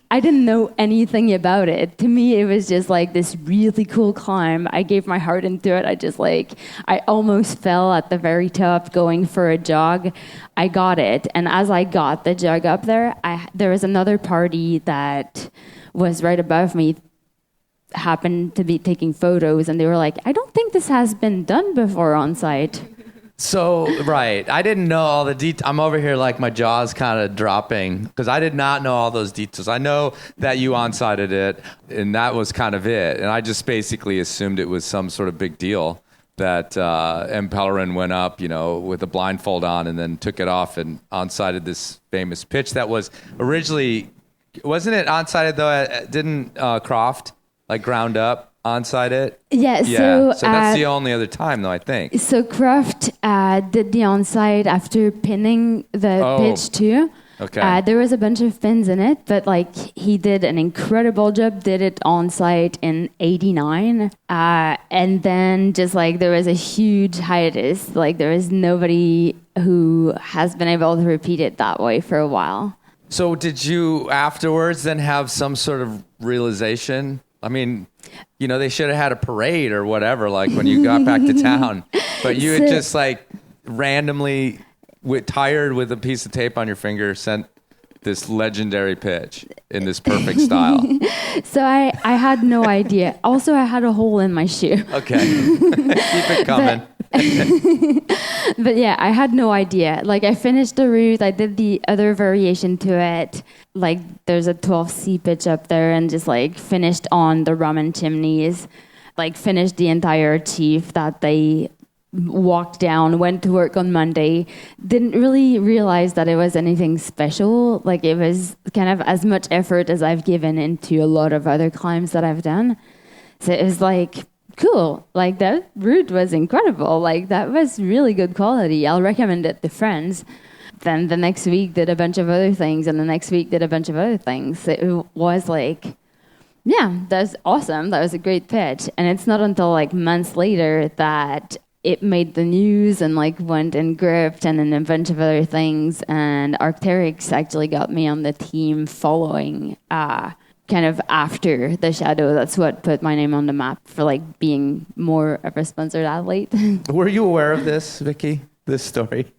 I didn't know anything about it. To me, it was just like this really cool climb. I gave my heart into it. I almost fell at the very top going for a jog. I got it. And as I got the jog up there, there was another party that was right above me, happened to be taking photos. And they were like, I don't think this has been done before on site. So, right. I didn't know all the details. I'm over here like my jaw's kind of dropping because I did not know all those details. I know that you on-sited it, and that was kind of it. And I just basically assumed it was some sort of big deal that Em Pellerin went up, with a blindfold on and then took it off and on-sited this famous pitch that was originally, wasn't it on-sited though? Didn't Croft ground up? On-site it? Yeah, so that's the only other time, though, I think. So Croft did the on-site after pinning the pitch, too. Okay. There was a bunch of pins in it, but, he did an incredible job, did it on-site in 89. And then just, there was a huge hiatus. There was nobody who has been able to repeat it that way for a while. So did you afterwards then have some sort of realization? I mean, they should have had a parade or whatever, when you got back to town. But you had just randomly, tired with a piece of tape on your finger, sent this legendary pitch in this perfect style? So I had no idea. Also, I had a hole in my shoe. Okay. Keep it coming. But yeah, I had no idea. Like, I finished the route. I did the other variation to it. Like, there's a 12C pitch up there, and just like finished on the ramen chimneys. Like, finished the entire chief that they walked down, went to work on Monday. Didn't really realize that it was anything special. Like, it was kind of as much effort as I've given into a lot of other climbs that I've done. So it was like, cool. Like, that route was incredible. Like, that was really good quality. I'll recommend it to friends. Then the next week did a bunch of other things, and the next week did a bunch of other things. It was like, yeah, that's awesome. That was a great pitch. And it's not until like months later that it made the news and like went and gripped and then a bunch of other things. And Arc'teryx actually got me on the team following kind of after the Shadow. That's what put my name on the map for like being more of a sponsored athlete. Were you aware of this, Vikki? This story?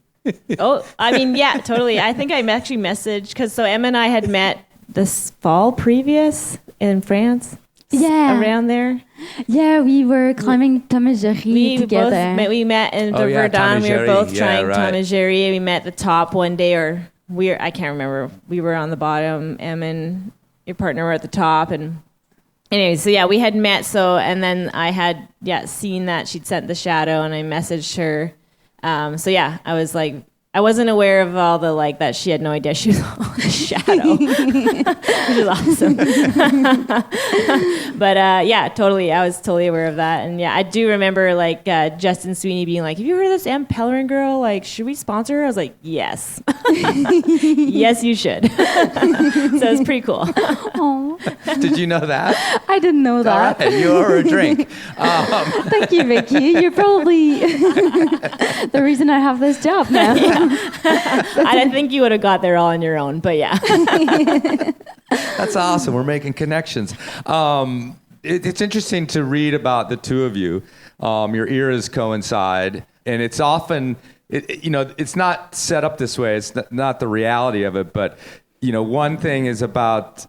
Oh, I mean, yeah, totally. I think I actually messaged, because so Em and I had met this fall previous in France. Yeah. Around there. Yeah, we were climbing Tamajeri together. We met in the Verdun. We were both trying Tamajeri. We met at the top one day, or I can't remember. We were on the bottom. Em and your partner were at the top. And anyway, so yeah, we had met. So, and then I had, seen that she'd sent the Shadow, and I messaged her. So yeah, I was like, I wasn't aware of all the like that. She had no idea she was on the Shadow, which is awesome. But yeah, totally, I was totally aware of that. And yeah, I do remember like Justin Sweeney being like, "Have you heard of this Em Pellerin girl? Like, should we sponsor her?" I was like, "Yes, yes, you should." So it's pretty cool. Aww. Did you know that? I didn't know that. All right, you owe her a drink. Thank you, Vikki. You're probably the reason I have this job now. I didn't think you would have got there all on your own, but yeah. That's awesome. We're making connections. It's interesting to read about the two of you. Your eras coincide, and it's often, it's not set up this way. It's not the reality of it, but one thing is about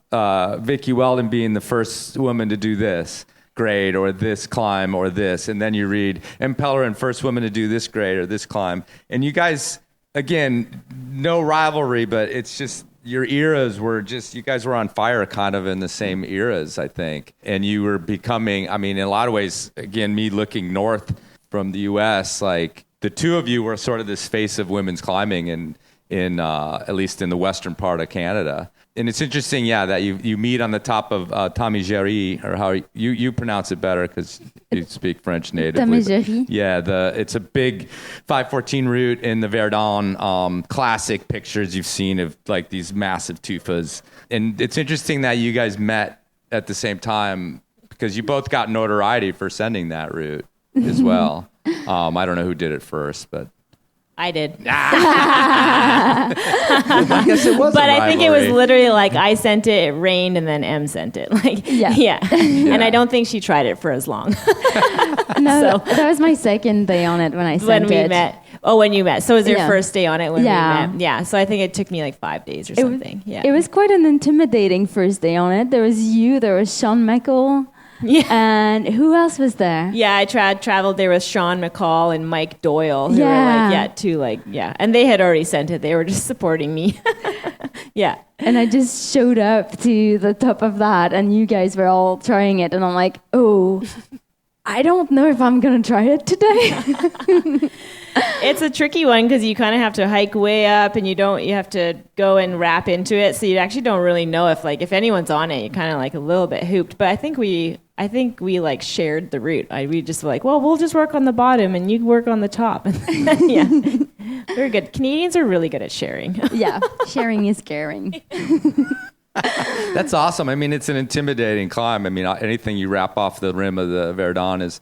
Vikki Weldon being the first woman to do this grade or this climb or this, and then you read Em Pellerin, first woman to do this grade or this climb, and you guys, again, no rivalry, but it's just your eras were just, you guys were on fire kind of in the same eras, I think, and you were becoming, I mean, in a lot of ways, again, me looking north from the U.S., like the two of you were sort of this face of women's climbing in at least in the western part of Canada. And it's interesting, that you meet on the top of Tamajeri, or how you pronounce it better because you speak French natively. Tamajeri. Yeah, it's a big 514 route in the Verdun. Classic pictures you've seen of like these massive tufas. And it's interesting that you guys met at the same time because you both got notoriety for sending that route as well. I don't know who did it first, but I did. I guess it was. But I think it was literally like I sent it, it rained, and then Em sent it. Like, yeah. And I don't think she tried it for as long. No, that was my second day on it when I sent it. When we met. Oh, when you met. So it was your first day on it when we met. Yeah. So I think it took me like 5 days or something. It was quite an intimidating first day on it. There was you, there was Sean Michael. Yeah. And who else was there? Yeah, I traveled there with Sean McCall and Mike Doyle. Who were and they had already sent it. They were just supporting me. Yeah. And I just showed up to the top of that, and you guys were all trying it, and I'm like, oh, I don't know if I'm going to try it today. It's a tricky one because you kind of have to hike way up, and you have to go and wrap into it. So you actually don't really know if anyone's on it, you're kind of like a little bit hooped. But I think we like shared the route. We just were like, well, we'll just work on the bottom and you work on the top. Yeah, very good. Canadians are really good at sharing. Yeah, sharing is caring. That's awesome. I mean, it's an intimidating climb. I mean, anything you wrap off the rim of the Verdun is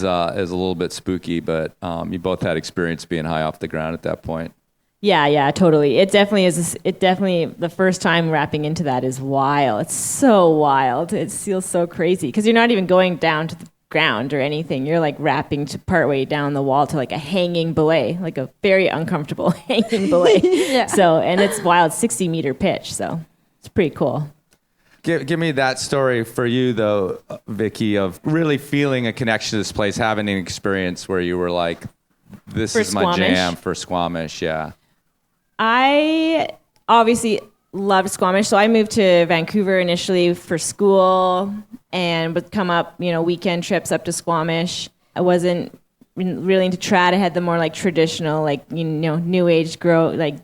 a little bit spooky. But you both had experience being high off the ground at that point. Yeah, totally. It definitely is. It definitely, the first time wrapping into that is wild. It's so wild. It feels so crazy because you're not even going down to ground or anything. You're like rapping to partway down the wall to like a hanging belay, like a very uncomfortable hanging belay. Yeah. So, and it's wild 60-meter pitch. So it's pretty cool. Give me that story for you, though, Vikki, of really feeling a connection to this place, having an experience where you were like, this For is my Squamish? jam for Squamish, yeah. I obviously loved Squamish. So I moved to Vancouver initially for school and would come up, weekend trips up to Squamish. I wasn't really into trad. I had the more like traditional, like, new age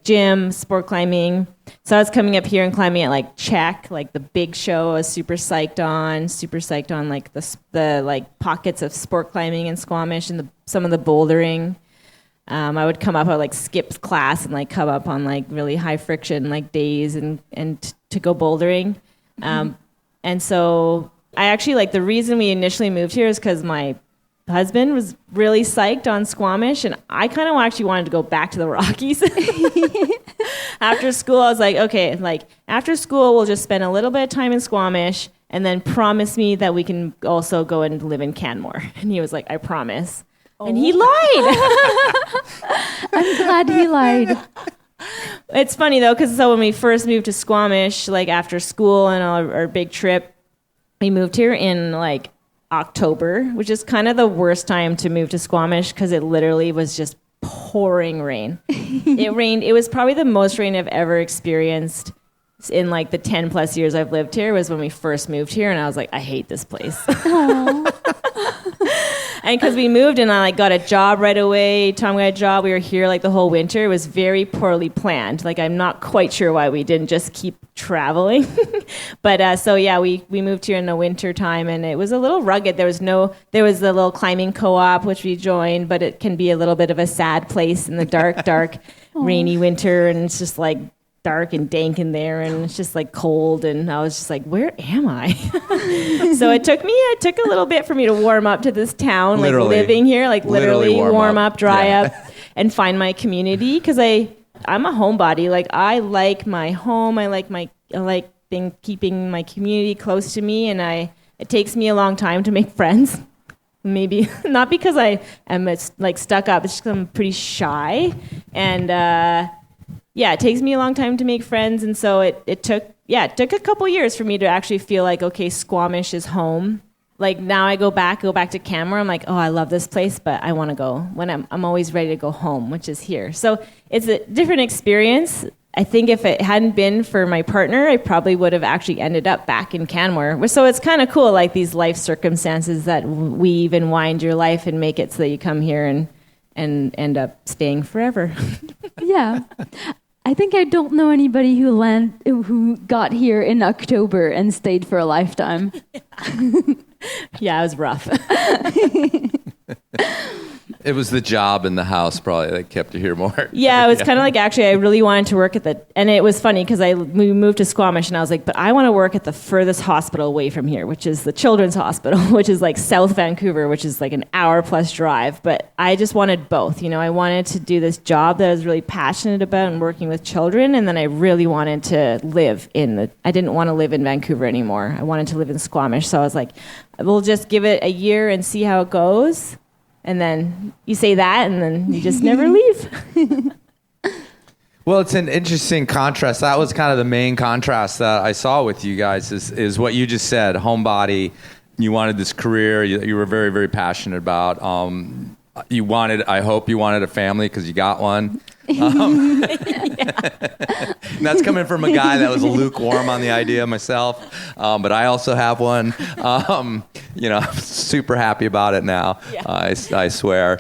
gym, sport climbing. So I was coming up here and climbing at like Czech, like the big show. I was super psyched on like the like pockets of sport climbing in Squamish and some of the bouldering. I would come up, I would like skip class and like come up on like really high friction like days and to go bouldering. And so I actually like the reason we initially moved here is because my husband was really psyched on Squamish, and I kind of actually wanted to go back to the Rockies. After school, I was like, okay, like after school, we'll just spend a little bit of time in Squamish and then promise me that we can also go and live in Canmore. And he was like, I promise. And he lied. I'm glad he lied. It's funny though, because when we first moved to Squamish, like after school and our big trip, we moved here in like October, which is kind of the worst time to move to Squamish because it literally was just pouring rain. It rained. It was probably the most rain I've ever experienced in like the 10 plus years I've lived here was when we first moved here, and I was like, I hate this place. And because we moved and I like got a job right away. Tom got a job. We were here like the whole winter. It was very poorly planned. Like I'm not quite sure why we didn't just keep traveling. But so yeah, we moved here in the winter time, and it was a little rugged. There was the little climbing co-op which we joined, but it can be a little bit of a sad place in the dark, rainy winter, and it's just like dark and dank in there, and it's just like cold, and I was just like, where am I? So it took a little bit for me to warm up to this town, Literally. like living here, like literally warm up, dry Yeah. up, and find my community, because I'm a homebody. Like I like my home, I like keeping my community close to me, and it takes me a long time to make friends. Maybe not because I am like stuck up, it's just 'cause I'm pretty shy, and yeah, it takes me a long time to make friends, and so it took a couple years for me to actually feel like, okay, Squamish is home. Like now I go back to Canmore, I'm like, oh, I love this place, but I want to go when I'm always ready to go home, which is here. So it's a different experience. I think if it hadn't been for my partner, I probably would have actually ended up back in Canmore. So it's kind of cool, like these life circumstances that weave and wind your life and make it so that you come here and end up staying forever. Yeah. I think I don't know anybody who got here in October and stayed for a lifetime. Yeah, it was rough. It was the job in the house probably that kept you here more. Yeah, it was kind of like, actually, I really wanted to work and it was funny because we moved to Squamish, and I was like, but I want to work at the furthest hospital away from here, which is the Children's Hospital, which is like South Vancouver, which is like an hour-plus drive. But I just wanted both. I wanted to do this job that I was really passionate about and working with children, and then I really wanted to live I didn't want to live in Vancouver anymore. I wanted to live in Squamish, so I was like, we'll just give it a year and see how it goes. And then you say that, and then you just never leave. Well, it's an interesting contrast. That was kind of the main contrast that I saw with you guys is what you just said, homebody. You wanted this career you were very, very passionate about. I hope you wanted a family because you got one. That's coming from a guy that was lukewarm on the idea myself, but I also have one. I'm super happy about it now. Yeah. I swear.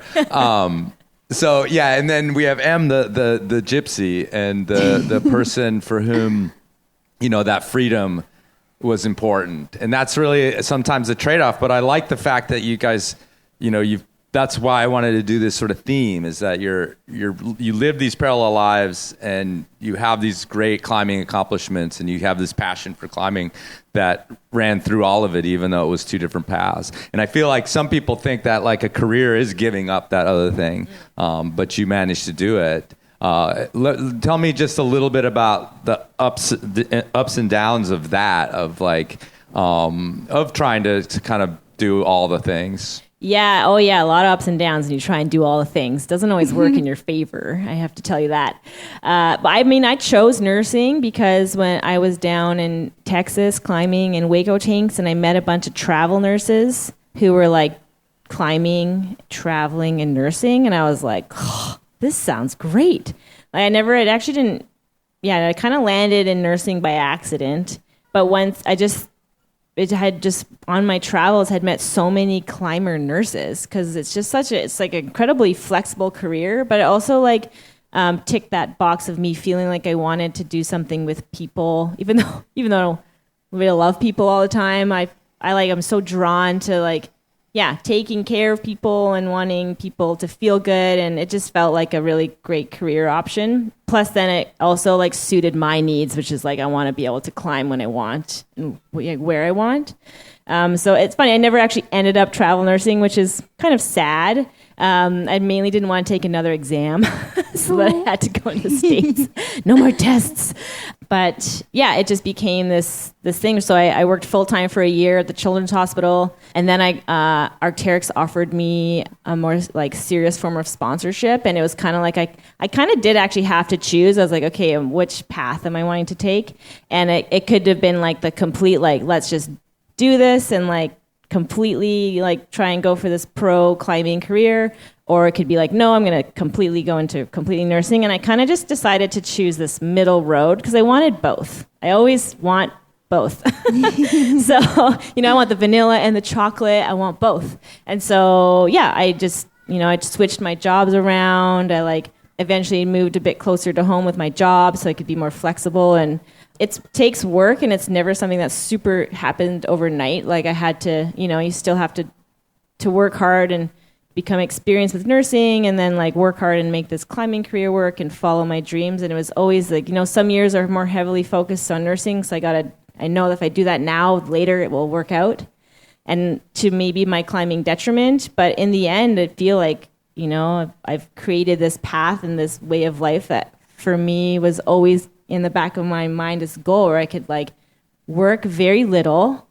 So yeah, and then we have Em, the gypsy, and the person for whom that freedom was important, and that's really sometimes a trade-off. But I like the fact that you guys, that's why I wanted to do this sort of theme, is that you live these parallel lives and you have these great climbing accomplishments and you have this passion for climbing that ran through all of it, even though it was two different paths. And I feel like some people think that like a career is giving up that other thing, but you managed to do it. Tell me just a little bit about the ups and downs of that, of like, of trying to kind of do all the things. Yeah. Oh, yeah. A lot of ups and downs, and you try and do all the things. Doesn't always work in your favor. I have to tell you that. But I mean, I chose nursing because when I was down in Texas climbing in Waco tanks, and I met a bunch of travel nurses who were like climbing, traveling, and nursing, and I was like, oh, this sounds great. I kind of landed in nursing by accident. But once on my travels had met so many climber nurses, because it's like an incredibly flexible career, but it also like ticked that box of me feeling like I wanted to do something with people, even though I love people all the time. I'm so drawn to like, taking care of people and wanting people to feel good, and it just felt like a really great career option. Plus, then it also like suited my needs, which is like I want to be able to climb when I want and where I want. So it's funny. I never actually ended up travel nursing, which is kind of sad. I mainly didn't want to take another exam, so that I had to go to the States. No more tests. But yeah, it just became this thing. So I worked full time for a year at the Children's Hospital, and then Arc'teryx offered me a more like serious form of sponsorship, and it was kind of like I kind of did actually have to choose. I was like, okay, which path am I wanting to take? And it could have been like the complete like let's just do this and like completely like try and go for this pro climbing career, or it could be like, no, I'm going to completely go into completely nursing. And I kind of just decided to choose this middle road because I wanted both. I always want both. So, I want the vanilla and the chocolate. I want both. And so, I just, I switched my jobs around. I like eventually moved a bit closer to home with my job so I could be more flexible. And it takes work, and it's never something that super happened overnight. Like I had to, you still have to work hard and become experienced with nursing, and then like work hard and make this climbing career work and follow my dreams. And it was always like, some years are more heavily focused on nursing. So I know that if I do that now, later it will work out, and to maybe my climbing detriment. But in the end, I feel like, I've created this path and this way of life that for me was always in the back of my mind, this goal where I could like work very little,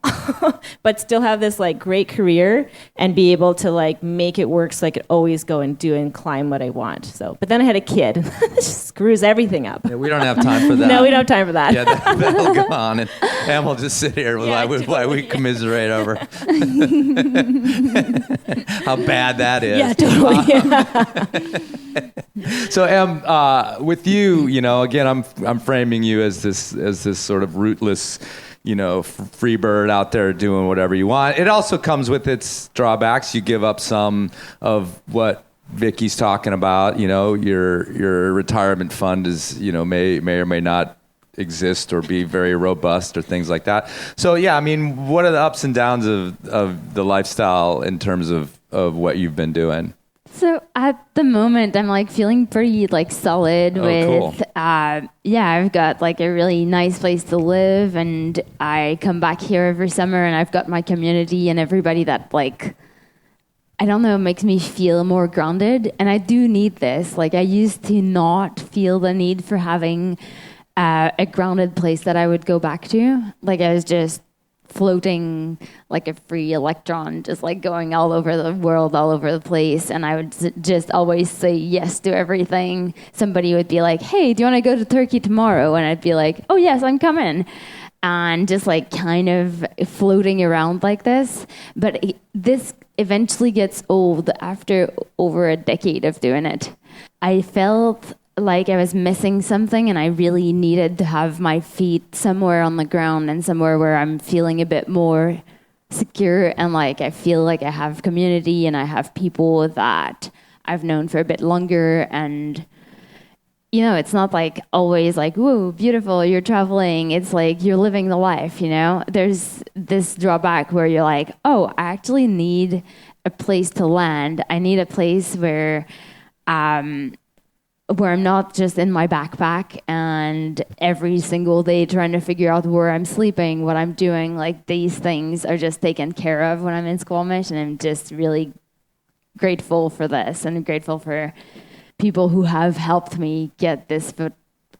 but still have this like great career and be able to like make it work so I could always go and do and climb what I want. So, but then I had a kid. It just screws everything up. Yeah, we don't have time for that. No, we don't have time for that. Yeah, that'll go on. And Em will just sit here while we commiserate over how bad that is. Yeah, totally. So Em, with you, again, I'm framing you as this sort of rootless, free bird out there doing whatever you want. It also comes with its drawbacks. You give up some of what Vikki's talking about. Your retirement fund is, may or may not exist or be very robust or things like that. So yeah, I mean, what are the ups and downs of the lifestyle in terms of what you've been doing? So at the moment, I'm like feeling pretty like solid with, cool. I've got like a really nice place to live, and I come back here every summer, and I've got my community and everybody that like, I don't know, makes me feel more grounded. And I do need this. Like I used to not feel the need for having a grounded place that I would go back to. Like I was just floating like a free electron, just like going all over the world, all over the place. And I would just always say yes to everything. Somebody would be like, hey, do you want to go to Turkey tomorrow? And I'd be like, oh yes, I'm coming. And just like kind of floating around like this. But this eventually gets old after over a decade of doing it. I felt like I was missing something, and I really needed to have my feet somewhere on the ground and somewhere where I'm feeling a bit more secure, and like I feel like I have community and I have people that I've known for a bit longer. And it's not like always like, whoa, beautiful, you're traveling. It's like you're living the life, There's this drawback where you're like, oh, I actually need a place to land. I need a place where I'm not just in my backpack and every single day trying to figure out where I'm sleeping, what I'm doing. Like these things are just taken care of when I'm in Squamish, and I'm just really grateful for this and grateful for people who have helped me get this foot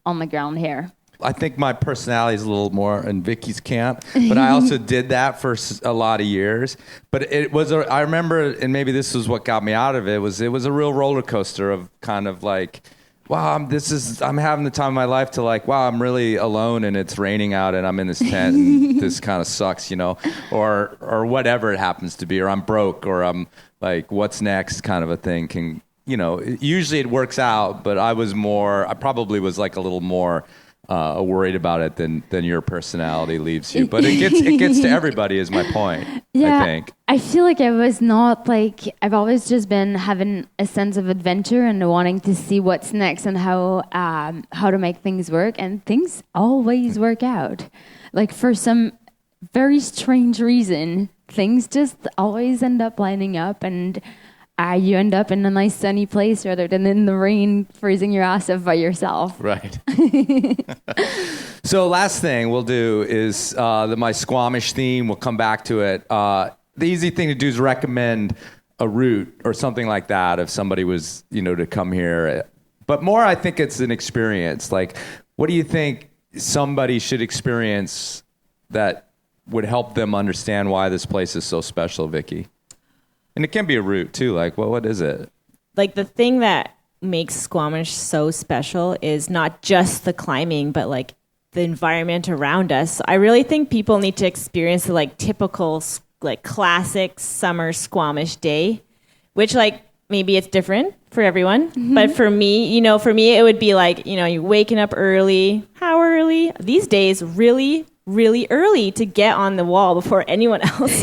on the ground here. I think my personality is a little more in Vikki's camp, but I also did that for a lot of years. But I remember, and maybe this was what got me out of it, was a real roller coaster of kind of like, wow, I'm having the time of my life to like, wow, I'm really alone and it's raining out and I'm in this tent and this kind of sucks, you know, or whatever it happens to be, or I'm broke, or I'm like, what's next kind of a thing can, you know, usually it works out, but I probably was like a little more worried about it than your personality leaves you. But it gets to everybody is my point, yeah, I think. I feel like I was not like, I've always just been having a sense of adventure and wanting to see what's next and how to make things work. And things always work out. Like for some very strange reason, things just always end up lining up, and you end up in a nice sunny place rather than in the rain freezing your ass off by yourself. Right. So last thing we'll do is my Squamish theme. We'll come back to it. The easy thing to do is recommend a route or something like that if somebody was, you know, to come here. But more, I think it's an experience. Like, what do you think somebody should experience that would help them understand why this place is so special, Vikki? And it can be a route too. Like, well, what is it? Like the thing that makes Squamish so special is not just the climbing, but like the environment around us. So I really think people need to experience the like typical, like classic summer Squamish day, which like maybe it's different for everyone. Mm-hmm. But for me, it would be like, you know, you're waking up early. How early? These days, really, really early to get on the wall before anyone else.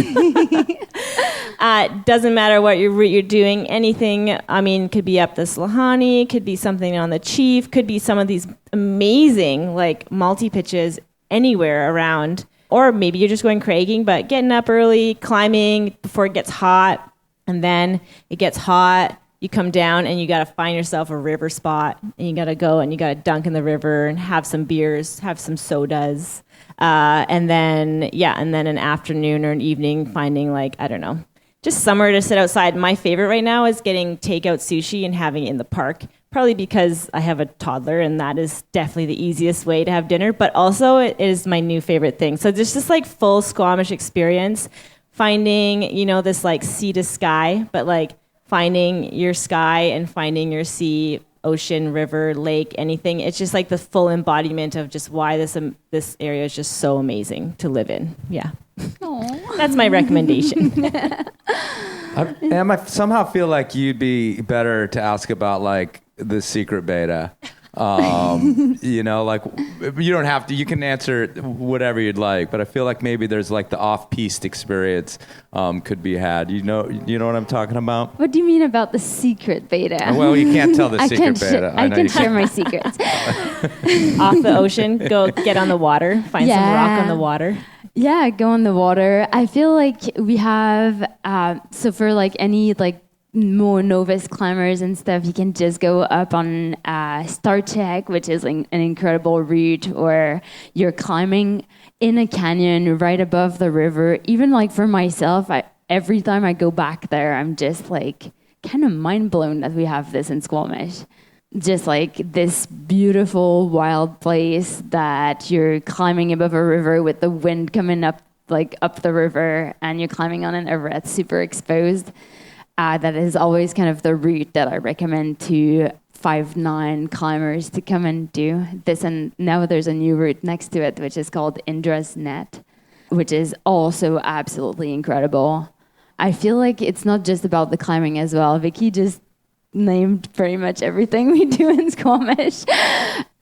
Doesn't matter what you're doing, anything. I mean, could be up the Słahaney, could be something on the Chief, could be some of these amazing like multi-pitches anywhere around. Or maybe you're just going cragging, but getting up early, climbing before it gets hot, and then it gets hot, you come down and you got to find yourself a river spot, and you got to go and you got to dunk in the river and have some beers, have some sodas. And then an afternoon or an evening finding like, I don't know, just somewhere to sit outside. My favorite right now is getting takeout sushi and having it in the park, probably because I have a toddler and that is definitely the easiest way to have dinner, but also it is my new favorite thing. So there's just like full Squamish experience, finding, you know, this like sea to sky, but like finding your sky and finding your sea, ocean, river, lake, anything. It's just like the full embodiment of just why this area is just so amazing to live in. Yeah. Aww. That's my recommendation. I somehow feel like you'd be better to ask about like the secret beta. You know, like you don't have to, you can answer whatever you'd like, but I feel like maybe there's like the off-piste experience could be had. You know what I'm talking about? What do you mean about the secret beta? Well, you can't tell the secret beta. I can share my secrets. Off the ocean, go get on the water, find some rock on the water. Yeah, go on the water. I feel like we have, so for like any like more novice climbers and stuff, you can just go up on Sţwx, which is like an incredible route, or you're climbing in a canyon right above the river. Even like for myself, every time I go back there, I'm just like kind of mind blown that we have this in Squamish. Just like this beautiful wild place that you're climbing above a river with the wind coming up like up the river, and you're climbing on an river that's super exposed. That is always kind of the route that I recommend to 5'9" climbers to come and do this. And now there's a new route next to it, which is called Indra's Net, which is also absolutely incredible. I feel like it's not just about the climbing as well. Vikki just named pretty much everything we do in Squamish.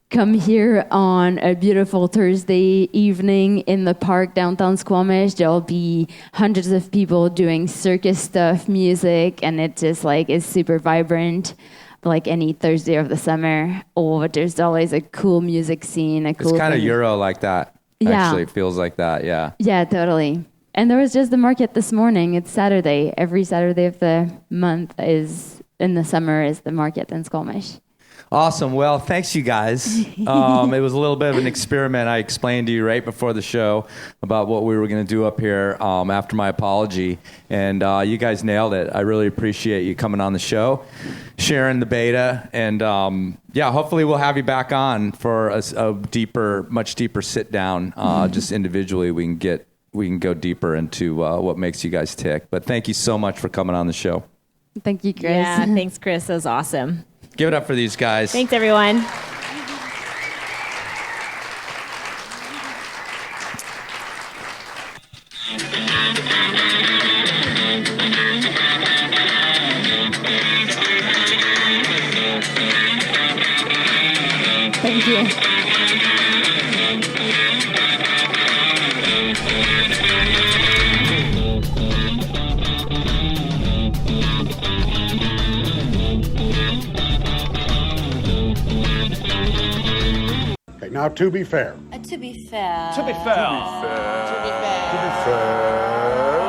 Come here on a beautiful Thursday evening in the park downtown Squamish. There'll be hundreds of people doing circus stuff, music, and it just like is super vibrant, like any Thursday of the summer. Or there's always a cool music scene. It's kind of Euro like that. Yeah. Actually, it feels like that. Yeah. Yeah, totally. And there was just the market this morning. It's Saturday. Every Saturday of the month is in the summer is the market in Squamish. Awesome. Well, thanks, you guys. It was a little bit of an experiment. I explained to you right before the show about what we were going to do up here after my apology, and you guys nailed it. I really appreciate you coming on the show, sharing the beta, and hopefully we'll have you back on for a much deeper sit down. Just individually, we can go deeper into what makes you guys tick. But thank you so much for coming on the show. Thank you, Chris. Yeah, thanks, Chris. That was awesome. Give it up for these guys. Thanks, everyone. Thank you. Now, to be fair. To be fair. To be fair. To be fair. To be fair.